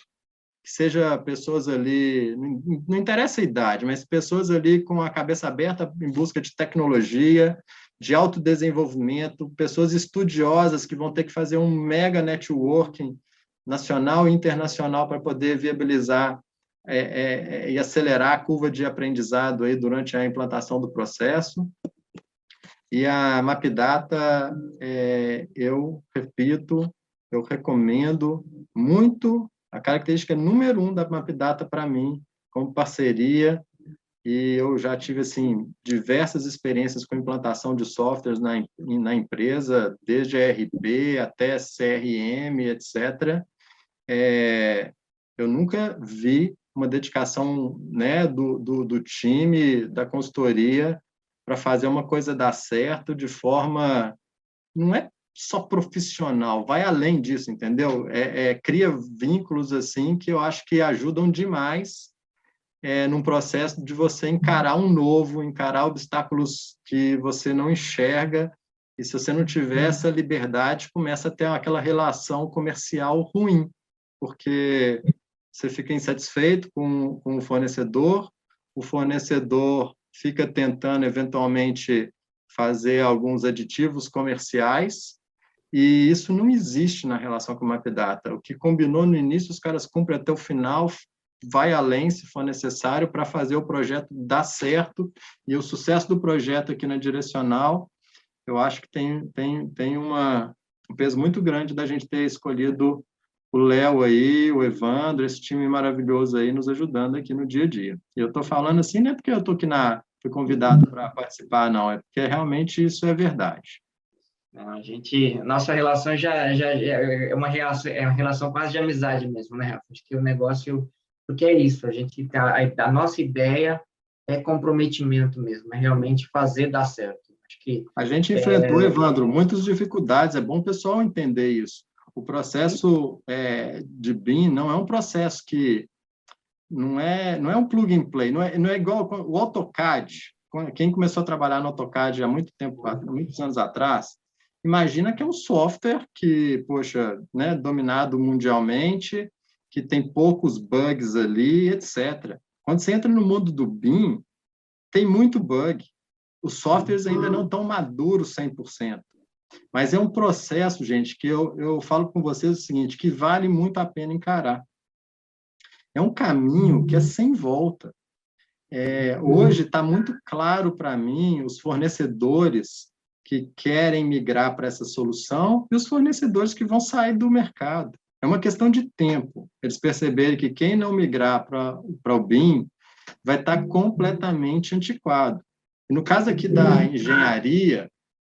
Speaker 4: que seja pessoas ali, não interessa a idade, mas pessoas ali com a cabeça aberta em busca de tecnologia, de autodesenvolvimento, pessoas estudiosas que vão ter que fazer um mega networking nacional e internacional para poder viabilizar e acelerar a curva de aprendizado aí durante a implantação do processo. E a MapData, eu repito, eu recomendo muito. A característica número 1 da MapData para mim, como parceria, e eu já tive assim diversas experiências com implantação de softwares na empresa, desde ERP até CRM, etc. Eu nunca vi uma dedicação, né, do time, da consultoria, para fazer uma coisa dar certo de forma... Não é só profissional, vai além disso, entendeu? Cria vínculos assim que eu acho que ajudam demais num processo de você encarar um novo, encarar obstáculos que você não enxerga, e se você não tiver essa liberdade, começa a ter aquela relação comercial ruim, porque você fica insatisfeito com o fornecedor fica tentando, eventualmente, fazer alguns aditivos comerciais, e isso não existe na relação com a MapData. O que combinou no início, os caras cumprem até o final, vai além, se for necessário, para fazer o projeto dar certo, e o sucesso do projeto aqui na Direcional, eu acho que tem um peso muito grande da gente ter escolhido o Léo aí, o Evandro, esse time maravilhoso aí, nos ajudando aqui no dia a dia. E eu estou falando assim, não é porque eu estou aqui fui convidado para participar, não, é porque realmente isso é verdade.
Speaker 1: Nossa relação já é uma relação quase de amizade mesmo, né, Rafa? Acho que o negócio, porque é isso, a nossa ideia é comprometimento mesmo, é realmente fazer dar certo. Acho que...
Speaker 4: A gente enfrentou, Evandro, muitas dificuldades, é bom o pessoal entender isso. O processo de BIM não é um processo que... Não é um plug and play, não é igual o AutoCAD. Quem começou a trabalhar no AutoCAD há muito tempo, há muitos anos atrás, imagina que é um software que, poxa, né, dominado mundialmente, que tem poucos bugs ali, etc. Quando você entra no mundo do BIM, tem muito bug. Os softwares ainda não estão maduros 100%. Mas é um processo, gente, que eu falo com vocês o seguinte, que vale muito a pena encarar. É um caminho que é sem volta. Hoje está muito claro para mim os fornecedores que querem migrar para essa solução e os fornecedores que vão sair do mercado. É uma questão de tempo. Eles perceberem que quem não migrar para o BIM vai estar completamente antiquado. E no caso aqui da engenharia,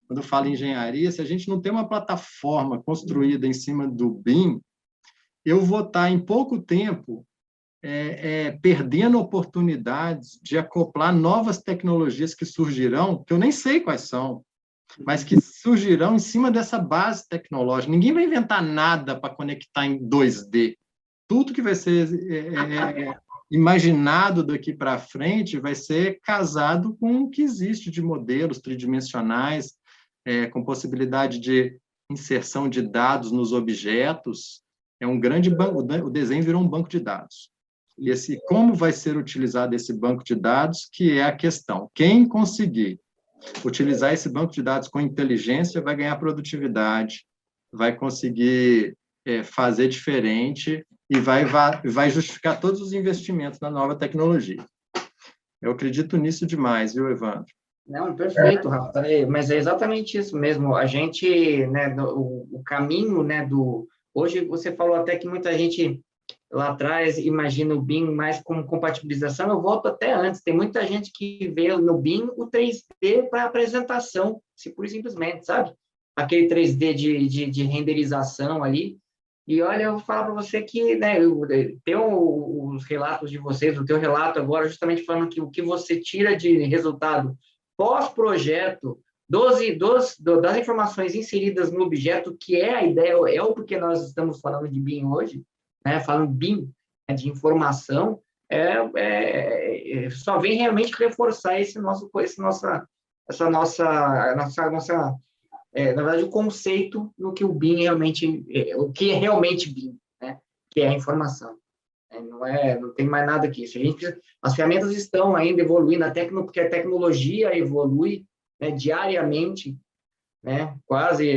Speaker 4: quando eu falo em engenharia, se a gente não tem uma plataforma construída em cima do BIM, eu vou estar em pouco tempo perdendo oportunidades de acoplar novas tecnologias que surgirão, que eu nem sei quais são, mas que surgirão em cima dessa base tecnológica. Ninguém vai inventar nada para conectar em 2D. Tudo que vai ser imaginado daqui para frente vai ser casado com o que existe de modelos tridimensionais, com possibilidade de inserção de dados nos objetos. É um grande banco, o desenho virou um banco de dados. E como vai ser utilizado esse banco de dados, que é a questão. Quem conseguir utilizar esse banco de dados com inteligência vai ganhar produtividade, vai conseguir fazer diferente e vai justificar todos os investimentos na nova tecnologia. Eu acredito nisso demais, viu, Evandro?
Speaker 1: Não, perfeito, Rafa. Mas é exatamente isso mesmo. A gente, né, o caminho, né, hoje você falou até que muita gente lá atrás imagina o BIM mais como compatibilização. Eu volto até antes. Tem muita gente que vê no BIM o 3D para apresentação, pura e simplesmente, sabe? Aquele 3D de renderização ali. E olha, eu vou falar para você que, né, tem os relatos de vocês, o teu relato agora, justamente falando que o que você tira de resultado pós-projeto, das informações inseridas no objeto, que é a ideia, é o porquê nós estamos falando de BIM hoje, né, falando BIM, né, de informação, só vem realmente reforçar na verdade, o conceito do que o BIM realmente, o que é realmente BIM, né, que é a informação. Não tem mais nada que isso. As ferramentas estão ainda evoluindo, porque a tecnologia evolui, né, diariamente, né, quase.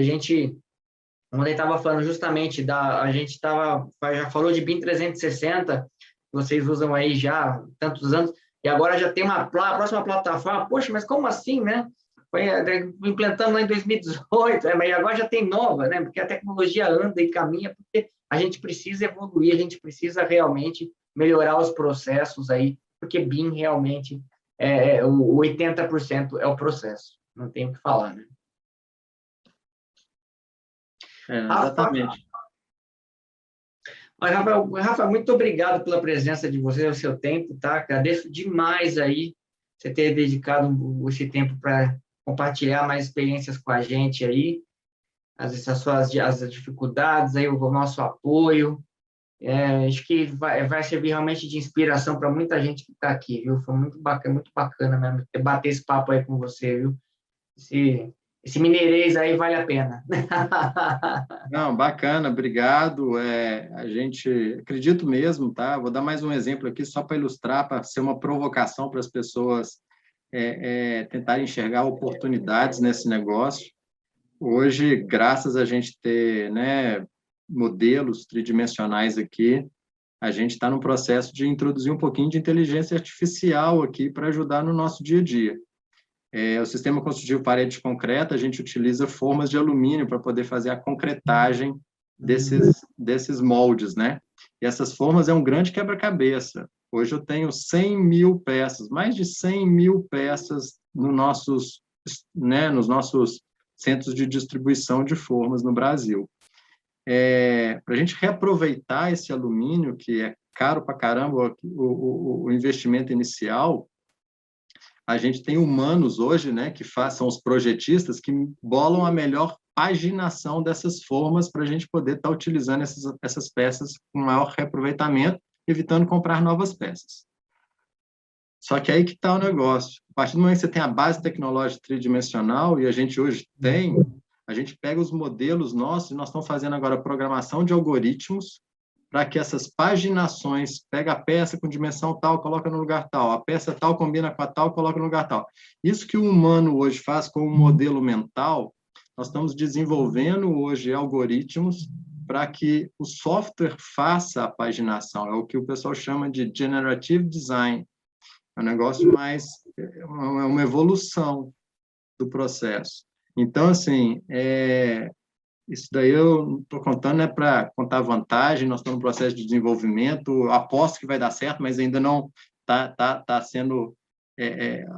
Speaker 1: Quando ele estava falando justamente já falou de BIM 360, que vocês usam aí já há tantos anos, e agora já tem a próxima plataforma. Poxa, mas como assim, né? Implantamos lá em 2018, mas agora já tem nova, né? Porque a tecnologia anda e caminha, porque a gente precisa evoluir, a gente precisa realmente melhorar os processos aí, porque BIM realmente o 80% é o processo, não tem o que falar, né?
Speaker 4: Exatamente.
Speaker 1: Rafa, muito obrigado pela presença de você, o seu tempo, tá? Agradeço demais aí você ter dedicado esse tempo para compartilhar mais experiências com a gente aí, as dificuldades, aí, o nosso apoio. Acho que vai servir realmente de inspiração para muita gente que está aqui, viu? Foi muito bacana mesmo bater esse papo aí com você, viu? Esse mineirês aí vale a pena.
Speaker 4: Não, bacana, obrigado. Acredito mesmo, tá? Vou dar mais um exemplo aqui só para ilustrar, para ser uma provocação para as pessoas tentarem enxergar oportunidades nesse negócio. Hoje, graças a gente ter, né, modelos tridimensionais aqui, a gente está no processo de introduzir um pouquinho de inteligência artificial aqui para ajudar no nosso dia a dia. O sistema construtivo parede concreta, a gente utiliza formas de alumínio para poder fazer a concretagem desses moldes, né? E essas formas é um grande quebra-cabeça. Hoje eu tenho 100 mil peças, mais de 100 mil peças nos nossos centros de distribuição de formas no Brasil. Para a gente reaproveitar esse alumínio, que é caro para caramba, o investimento inicial, a gente tem humanos hoje, né, que são os projetistas, que bolam a melhor paginação dessas formas para a gente poder estar utilizando essas peças com maior reaproveitamento, evitando comprar novas peças. Só que aí que está o negócio. A partir do momento que você tem a base tecnológica tridimensional, e a gente hoje tem, a gente pega os modelos nossos, e nós estamos fazendo agora programação de algoritmos para que essas paginações, pega a peça com dimensão tal, coloca no lugar tal, a peça tal combina com a tal, coloca no lugar tal. Isso que o humano hoje faz com o modelo mental, nós estamos desenvolvendo hoje algoritmos para que o software faça a paginação. É o que o pessoal chama de generative design. É um negócio mais, é uma evolução do processo. Então, assim, isso daí eu não estou contando, para contar vantagem, nós estamos no processo de desenvolvimento, aposto que vai dar certo, mas ainda não está sendo,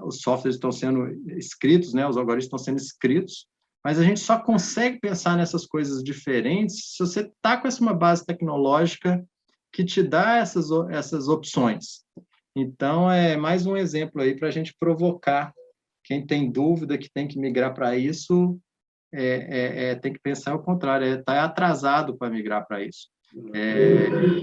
Speaker 4: os softwares estão sendo escritos, né, os algoritmos estão sendo escritos, mas a gente só consegue pensar nessas coisas diferentes se você está com uma base tecnológica que te dá essas opções. Então, é mais um exemplo aí para a gente provocar quem tem dúvida que tem que migrar para isso, tem que pensar o contrário, está atrasado para migrar para isso.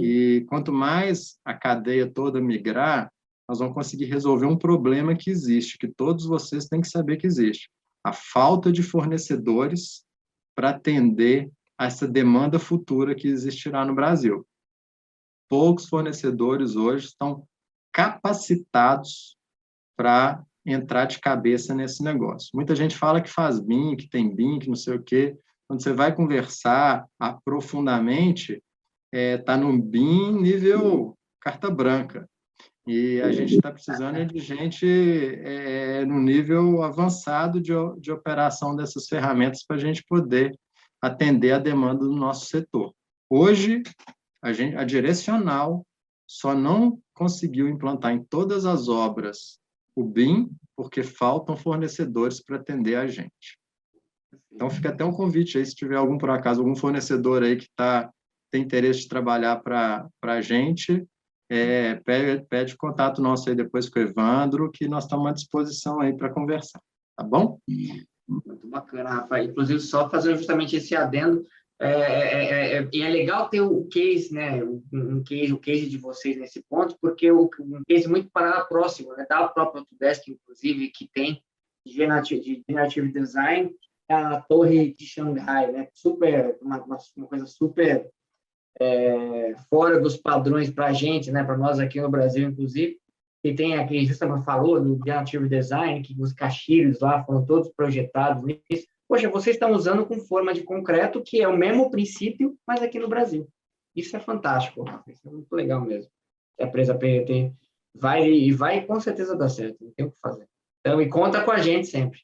Speaker 4: E quanto mais a cadeia toda migrar, nós vamos conseguir resolver um problema que existe, que todos vocês têm que saber que existe. A falta de fornecedores para atender a essa demanda futura que existirá no Brasil. Poucos fornecedores hoje estão capacitados para entrar de cabeça nesse negócio. Muita gente fala que faz BIM, que tem BIM, que não sei o quê. Quando você vai conversar profundamente, está no BIM nível carta branca. E a gente está precisando de gente no nível avançado de operação dessas ferramentas para a gente poder atender a demanda do nosso setor. Hoje, a Direcional só não conseguiu implantar em todas as obras o BIM porque faltam fornecedores para atender a gente. Então, fica até um convite aí, se tiver por acaso, algum fornecedor aí que tem interesse de trabalhar para a gente, pede contato nosso aí depois com o Evandro, que nós estamos à disposição aí para conversar, tá bom?
Speaker 1: Muito bacana, Rafa. Inclusive, só fazendo justamente esse adendo, e é legal ter o case, né, o case de vocês nesse ponto, porque um case muito próximo, né, da própria Autodesk, inclusive, que tem de Generative Design, a Torre de Xangai, né, uma coisa super fora dos padrões para a gente, né, para nós aqui no Brasil, inclusive, e tem aqui, justamente falou do Generative Design, que os caixilhos lá foram todos projetados nisso. Poxa, vocês estão usando com forma de concreto, que é o mesmo princípio, mas aqui no Brasil. Isso é fantástico, isso é muito legal mesmo. A empresa PET vai com certeza dar certo, não tem o que fazer. Então, e conta com a gente sempre.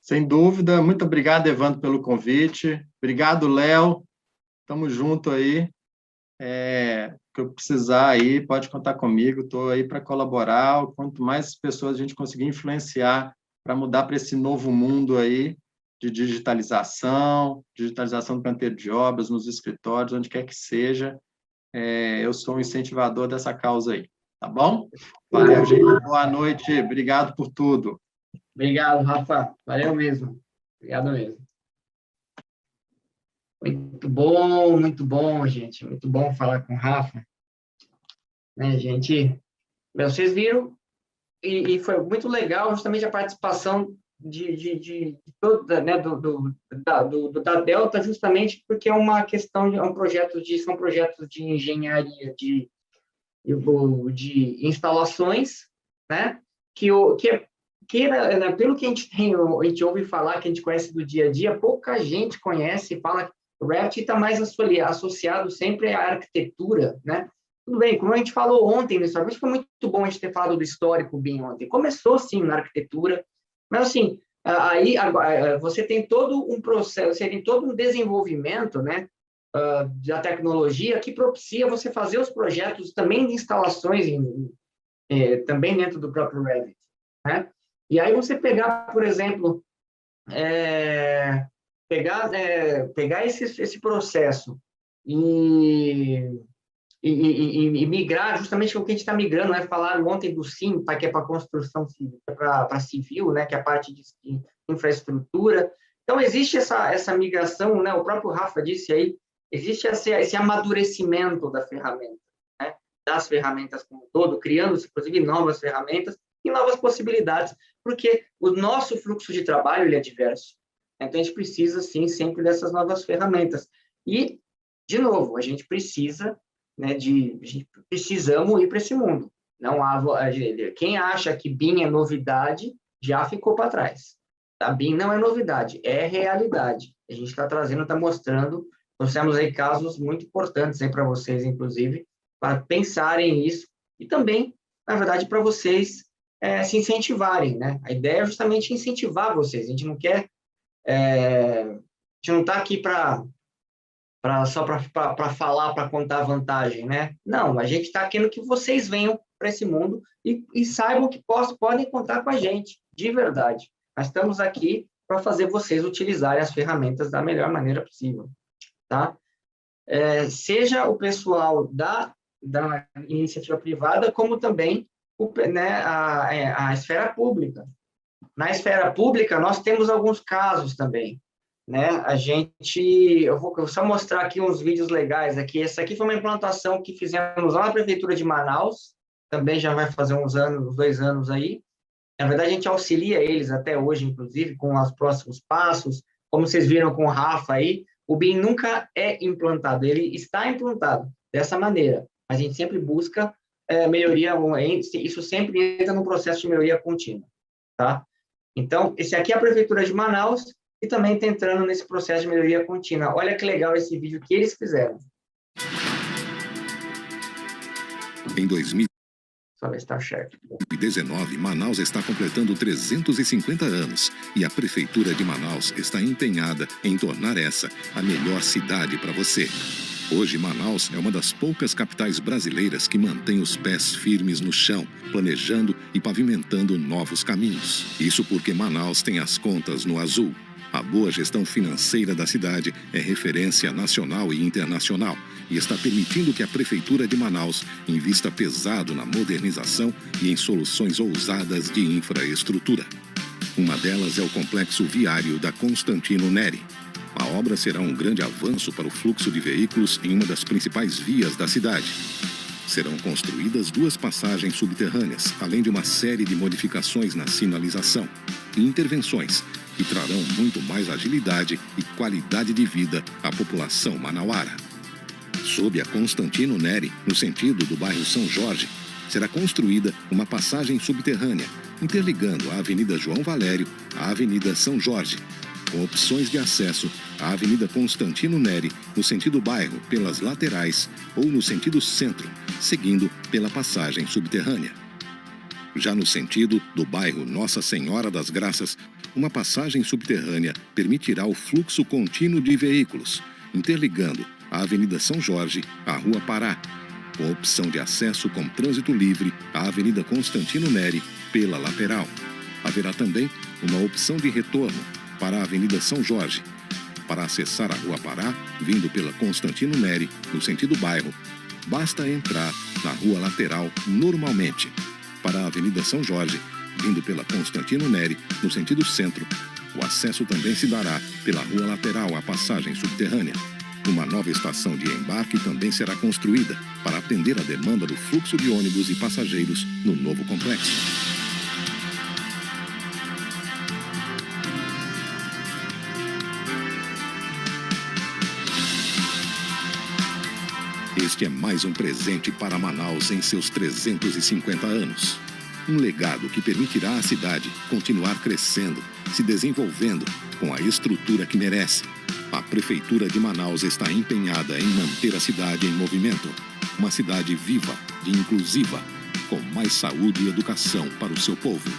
Speaker 4: Sem dúvida. Muito obrigado, Evandro, pelo convite. Obrigado, Léo. Estamos juntos aí. Que eu precisar aí, pode contar comigo. Estou aí para colaborar. Quanto mais pessoas a gente conseguir influenciar para mudar para esse novo mundo aí de digitalização do canteiro de obras, nos escritórios, onde quer que seja, eu sou um incentivador dessa causa aí, tá bom? Valeu, gente. Boa noite. Obrigado por tudo.
Speaker 1: Obrigado, Rafa. Valeu mesmo. Obrigado mesmo. Muito bom, gente. Muito bom falar com o Rafa. Né, gente? Vocês viram, e foi muito legal justamente a participação de toda, né, da Delta, justamente porque é uma questão, são projetos de engenharia, de instalações, né, né, pelo que a gente ouve falar, que a gente conhece do dia a dia, pouca gente conhece, fala que o Revit está mais associado sempre à arquitetura, né? Tudo bem, como a gente falou ontem, mas foi muito bom a gente ter falado do histórico BIM ontem. Começou, sim, na arquitetura, mas, assim, aí você tem todo um processo, você tem todo um desenvolvimento, né, da tecnologia que propicia você fazer os projetos também de instalações, também dentro do próprio Revit, né? E aí você pegar, por exemplo, pegar esse processo e e migrar justamente o que a gente está migrando, né? Falaram ontem do SIM, que é para construção civil, para civil, né? Que é a parte de infraestrutura. Então, existe essa migração, né? O próprio Rafa disse aí, existe esse amadurecimento da ferramenta, né? Das ferramentas como um todo, criando-se, inclusive, novas ferramentas e novas possibilidades, porque o nosso fluxo de trabalho ele é diverso. Então, a gente precisa, sim, sempre dessas novas ferramentas. E, de novo, a gente precisa, né, precisamos ir para esse mundo. Não quem acha que BIM é novidade, já ficou para trás. A BIM não é novidade, é realidade. A gente está trazendo, está mostrando, nós temos aí casos muito importantes aí para vocês, inclusive, para pensarem nisso e também, na verdade, para vocês se incentivarem, né? A ideia é justamente incentivar vocês. A gente não quer, a gente não está aqui só para falar, para contar vantagem, né? Não, a gente está querendo que vocês venham para esse mundo e saibam que podem contar com a gente, de verdade. Nós estamos aqui para fazer vocês utilizarem as ferramentas da melhor maneira possível, tá? Seja o pessoal da iniciativa privada, como também a esfera pública. Na esfera pública, nós temos alguns casos também, né? Eu vou só mostrar aqui uns vídeos legais aqui. Essa aqui foi uma implantação que fizemos lá na Prefeitura de Manaus, também já vai fazer uns 2 anos aí. Na verdade, a gente auxilia eles até hoje, inclusive, com os próximos passos. Como vocês viram com o Rafa aí, o BIM nunca é implantado, ele está implantado dessa maneira, mas a gente sempre busca melhoria, isso sempre entra no processo de melhoria contínua, tá? Então, esse aqui é a Prefeitura de Manaus e também está entrando nesse processo de melhoria contínua. Olha que legal esse vídeo que eles fizeram.
Speaker 6: Em 2019, Manaus está completando 350 anos e a Prefeitura de Manaus está empenhada em tornar essa a melhor cidade para você. Hoje, Manaus é uma das poucas capitais brasileiras que mantém os pés firmes no chão, planejando e pavimentando novos caminhos. Isso porque Manaus tem as contas no azul. A boa gestão financeira da cidade é referência nacional e internacional e está permitindo que a Prefeitura de Manaus invista pesado na modernização e em soluções ousadas de infraestrutura. Uma delas é o complexo viário da Constantino Neri. A obra será um grande avanço para o fluxo de veículos em uma das principais vias da cidade. Serão construídas 2 passagens subterrâneas, além de uma série de modificações na sinalização e intervenções que trarão muito mais agilidade e qualidade de vida à população manauara. Sob a Constantino Neri, no sentido do bairro São Jorge, será construída uma passagem subterrânea, interligando a Avenida João Valério à Avenida São Jorge, com opções de acesso à Avenida Constantino Neri, no sentido bairro, pelas laterais, ou no sentido centro, seguindo pela passagem subterrânea. Já no sentido do bairro Nossa Senhora das Graças, uma passagem subterrânea permitirá o fluxo contínuo de veículos, interligando a Avenida São Jorge à Rua Pará, com opção de acesso com trânsito livre à Avenida Constantino Neri pela lateral. Haverá também uma opção de retorno para a Avenida São Jorge. Para acessar a Rua Pará, vindo pela Constantino Neri, no sentido bairro, basta entrar na rua lateral normalmente. Para a Avenida São Jorge, vindo pela Constantino Neri, no sentido centro, o acesso também se dará pela rua lateral à passagem subterrânea. Uma nova estação de embarque também será construída para atender a demanda do fluxo de ônibus e passageiros no novo complexo. Este é mais um presente para Manaus em seus 350 anos. Um legado que permitirá à cidade continuar crescendo, se desenvolvendo com a estrutura que merece. A Prefeitura de Manaus está empenhada em manter a cidade em movimento. Uma cidade viva e inclusiva, com mais saúde e educação para o seu povo.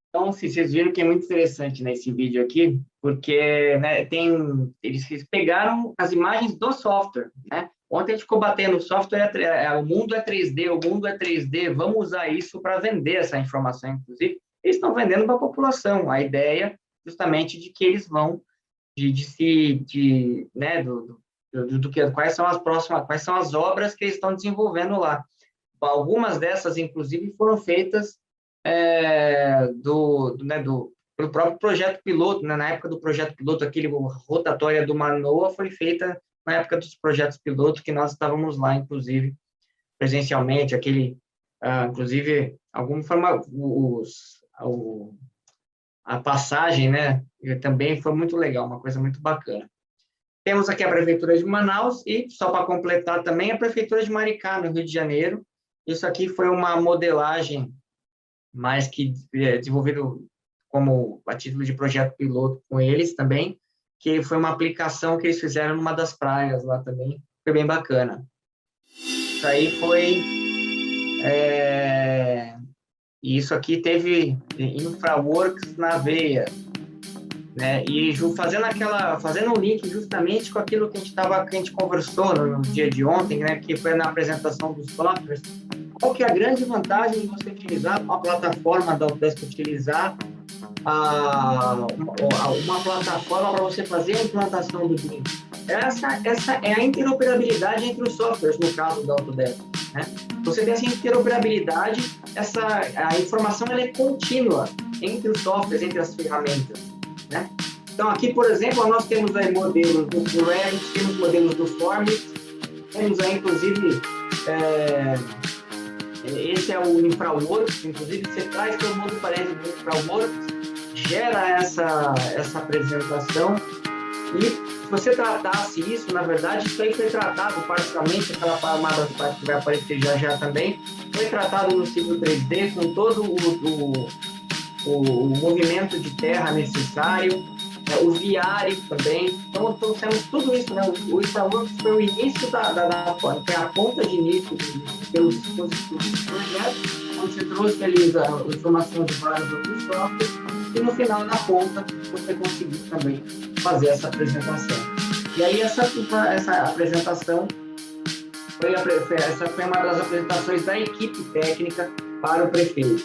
Speaker 1: Então, vocês viram que é muito interessante nesse vídeo aqui, porque né, eles pegaram as imagens do software, né? Ontem a gente ficou batendo, o software o mundo é 3D, o mundo é 3D, vamos usar isso para vender essa informação, inclusive. Eles estão vendendo para a população, a ideia justamente de que eles vão, né, quais são as obras que eles estão desenvolvendo lá. Algumas dessas, inclusive, foram feitas pelo próprio projeto piloto, né? Na época do projeto piloto, aquele rotatória do Manoa foi feita na época dos projetos piloto, que nós estávamos lá, inclusive, presencialmente, inclusive, alguma forma, a passagem, né, também foi muito legal, uma coisa muito bacana. Temos aqui a Prefeitura de Manaus e, só para completar também, a Prefeitura de Maricá, no Rio de Janeiro. Isso aqui foi uma modelagem mais que desenvolvido como a título de projeto piloto com eles também, que foi uma aplicação que eles fizeram numa das praias lá também, foi bem bacana. Isso aí foi... E isso aqui teve InfraWorks na veia, né? E fazendo um link justamente com aquilo que a gente conversou no dia de ontem, né? Que foi na apresentação dos softwares. Qual que é a grande vantagem de você utilizar uma plataforma da Autodesk, utilizar uma plataforma para você fazer a implantação do BIM? Essa é a interoperabilidade entre os softwares, no caso da Autodesk, né? Você tem essa interoperabilidade, a informação ela é contínua entre os softwares, entre as ferramentas, né? Então, aqui, por exemplo, nós temos aí modelos do Revit, temos modelos do Formic, temos aí, inclusive, esse é o InfraWorks, inclusive, você traz todo mundo para dentro do InfraWorks, gera essa apresentação, e se você tratasse isso, na verdade, isso aí foi tratado parcialmente, aquela parte que vai aparecer já também, foi tratado no Civil 3D, com todo o movimento de terra necessário, o viário também. Então, trouxemos tudo isso, né? O InfraWorks foi o início foi a ponta de início pelos dispositivos do projeto, onde você trouxe ali a informação de vários outros softwares, e no final, na ponta, você conseguiu também fazer essa apresentação. E aí, essa apresentação essa foi uma das apresentações da equipe técnica para o prefeito,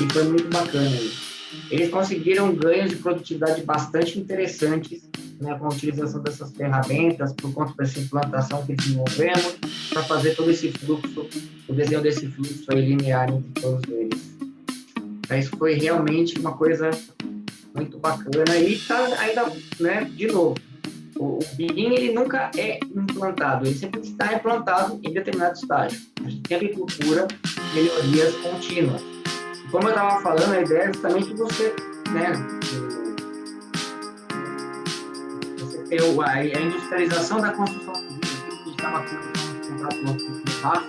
Speaker 1: e foi muito bacana isso. Eles conseguiram ganhos de produtividade bastante interessantes, né, com a utilização dessas ferramentas, por conta dessa implantação que desenvolvemos, para fazer todo esse fluxo, o desenho desse fluxo aí linear entre todos eles. Então, isso foi realmente uma coisa muito bacana, e está ainda, né, de novo, o BIM ele nunca é implantado, ele sempre está implantado em determinado estágio. A gente sempre procura melhorias contínuas. Como eu estava falando, a ideia é justamente você, né, você ter a industrialização da construção civil, que a gente estava com o Rafa.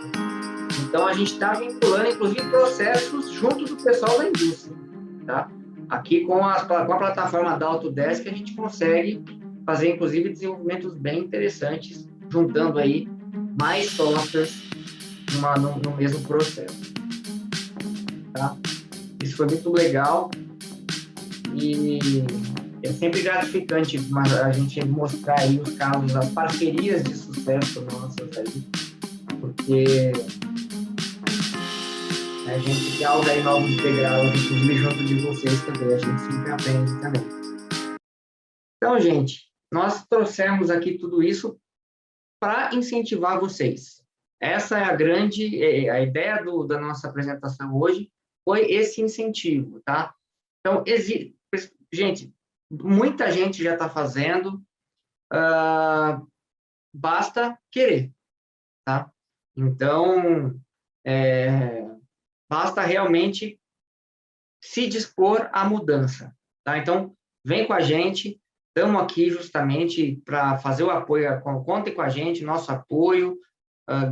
Speaker 1: Então, a gente está vinculando, inclusive, processos junto do pessoal da indústria, tá? Aqui, com a plataforma da Autodesk, a gente consegue fazer, inclusive, desenvolvimentos bem interessantes, juntando aí mais softwares no mesmo processo, tá? Isso foi muito legal, e é sempre gratificante a gente mostrar aí os casos, as parcerias de sucesso nossas aí, porque a gente galga aí novos degraus, inclusive junto de vocês também, a gente sempre aprende também. Então, gente, nós trouxemos aqui tudo isso para incentivar vocês. Essa é a ideia da nossa apresentação hoje, foi esse incentivo, tá? Então, gente, muita gente já está fazendo, basta querer, tá? Então, basta realmente se dispor à mudança, tá? Então, vem com a gente, estamos aqui justamente para fazer o apoio, contem com a gente, nosso apoio,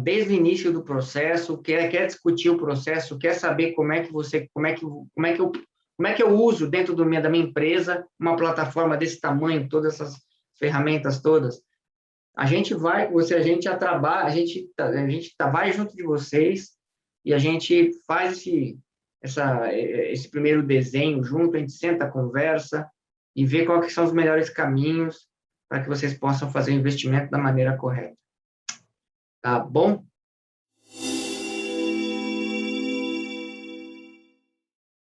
Speaker 1: desde o início do processo, quer discutir o processo, quer saber como é que eu uso dentro da minha empresa uma plataforma desse tamanho, todas essas ferramentas todas. A gente vai junto de vocês, e a gente faz esse primeiro desenho junto, a gente senta, conversa e vê quais são os melhores caminhos para que vocês possam fazer o investimento da maneira correta. Tá bom?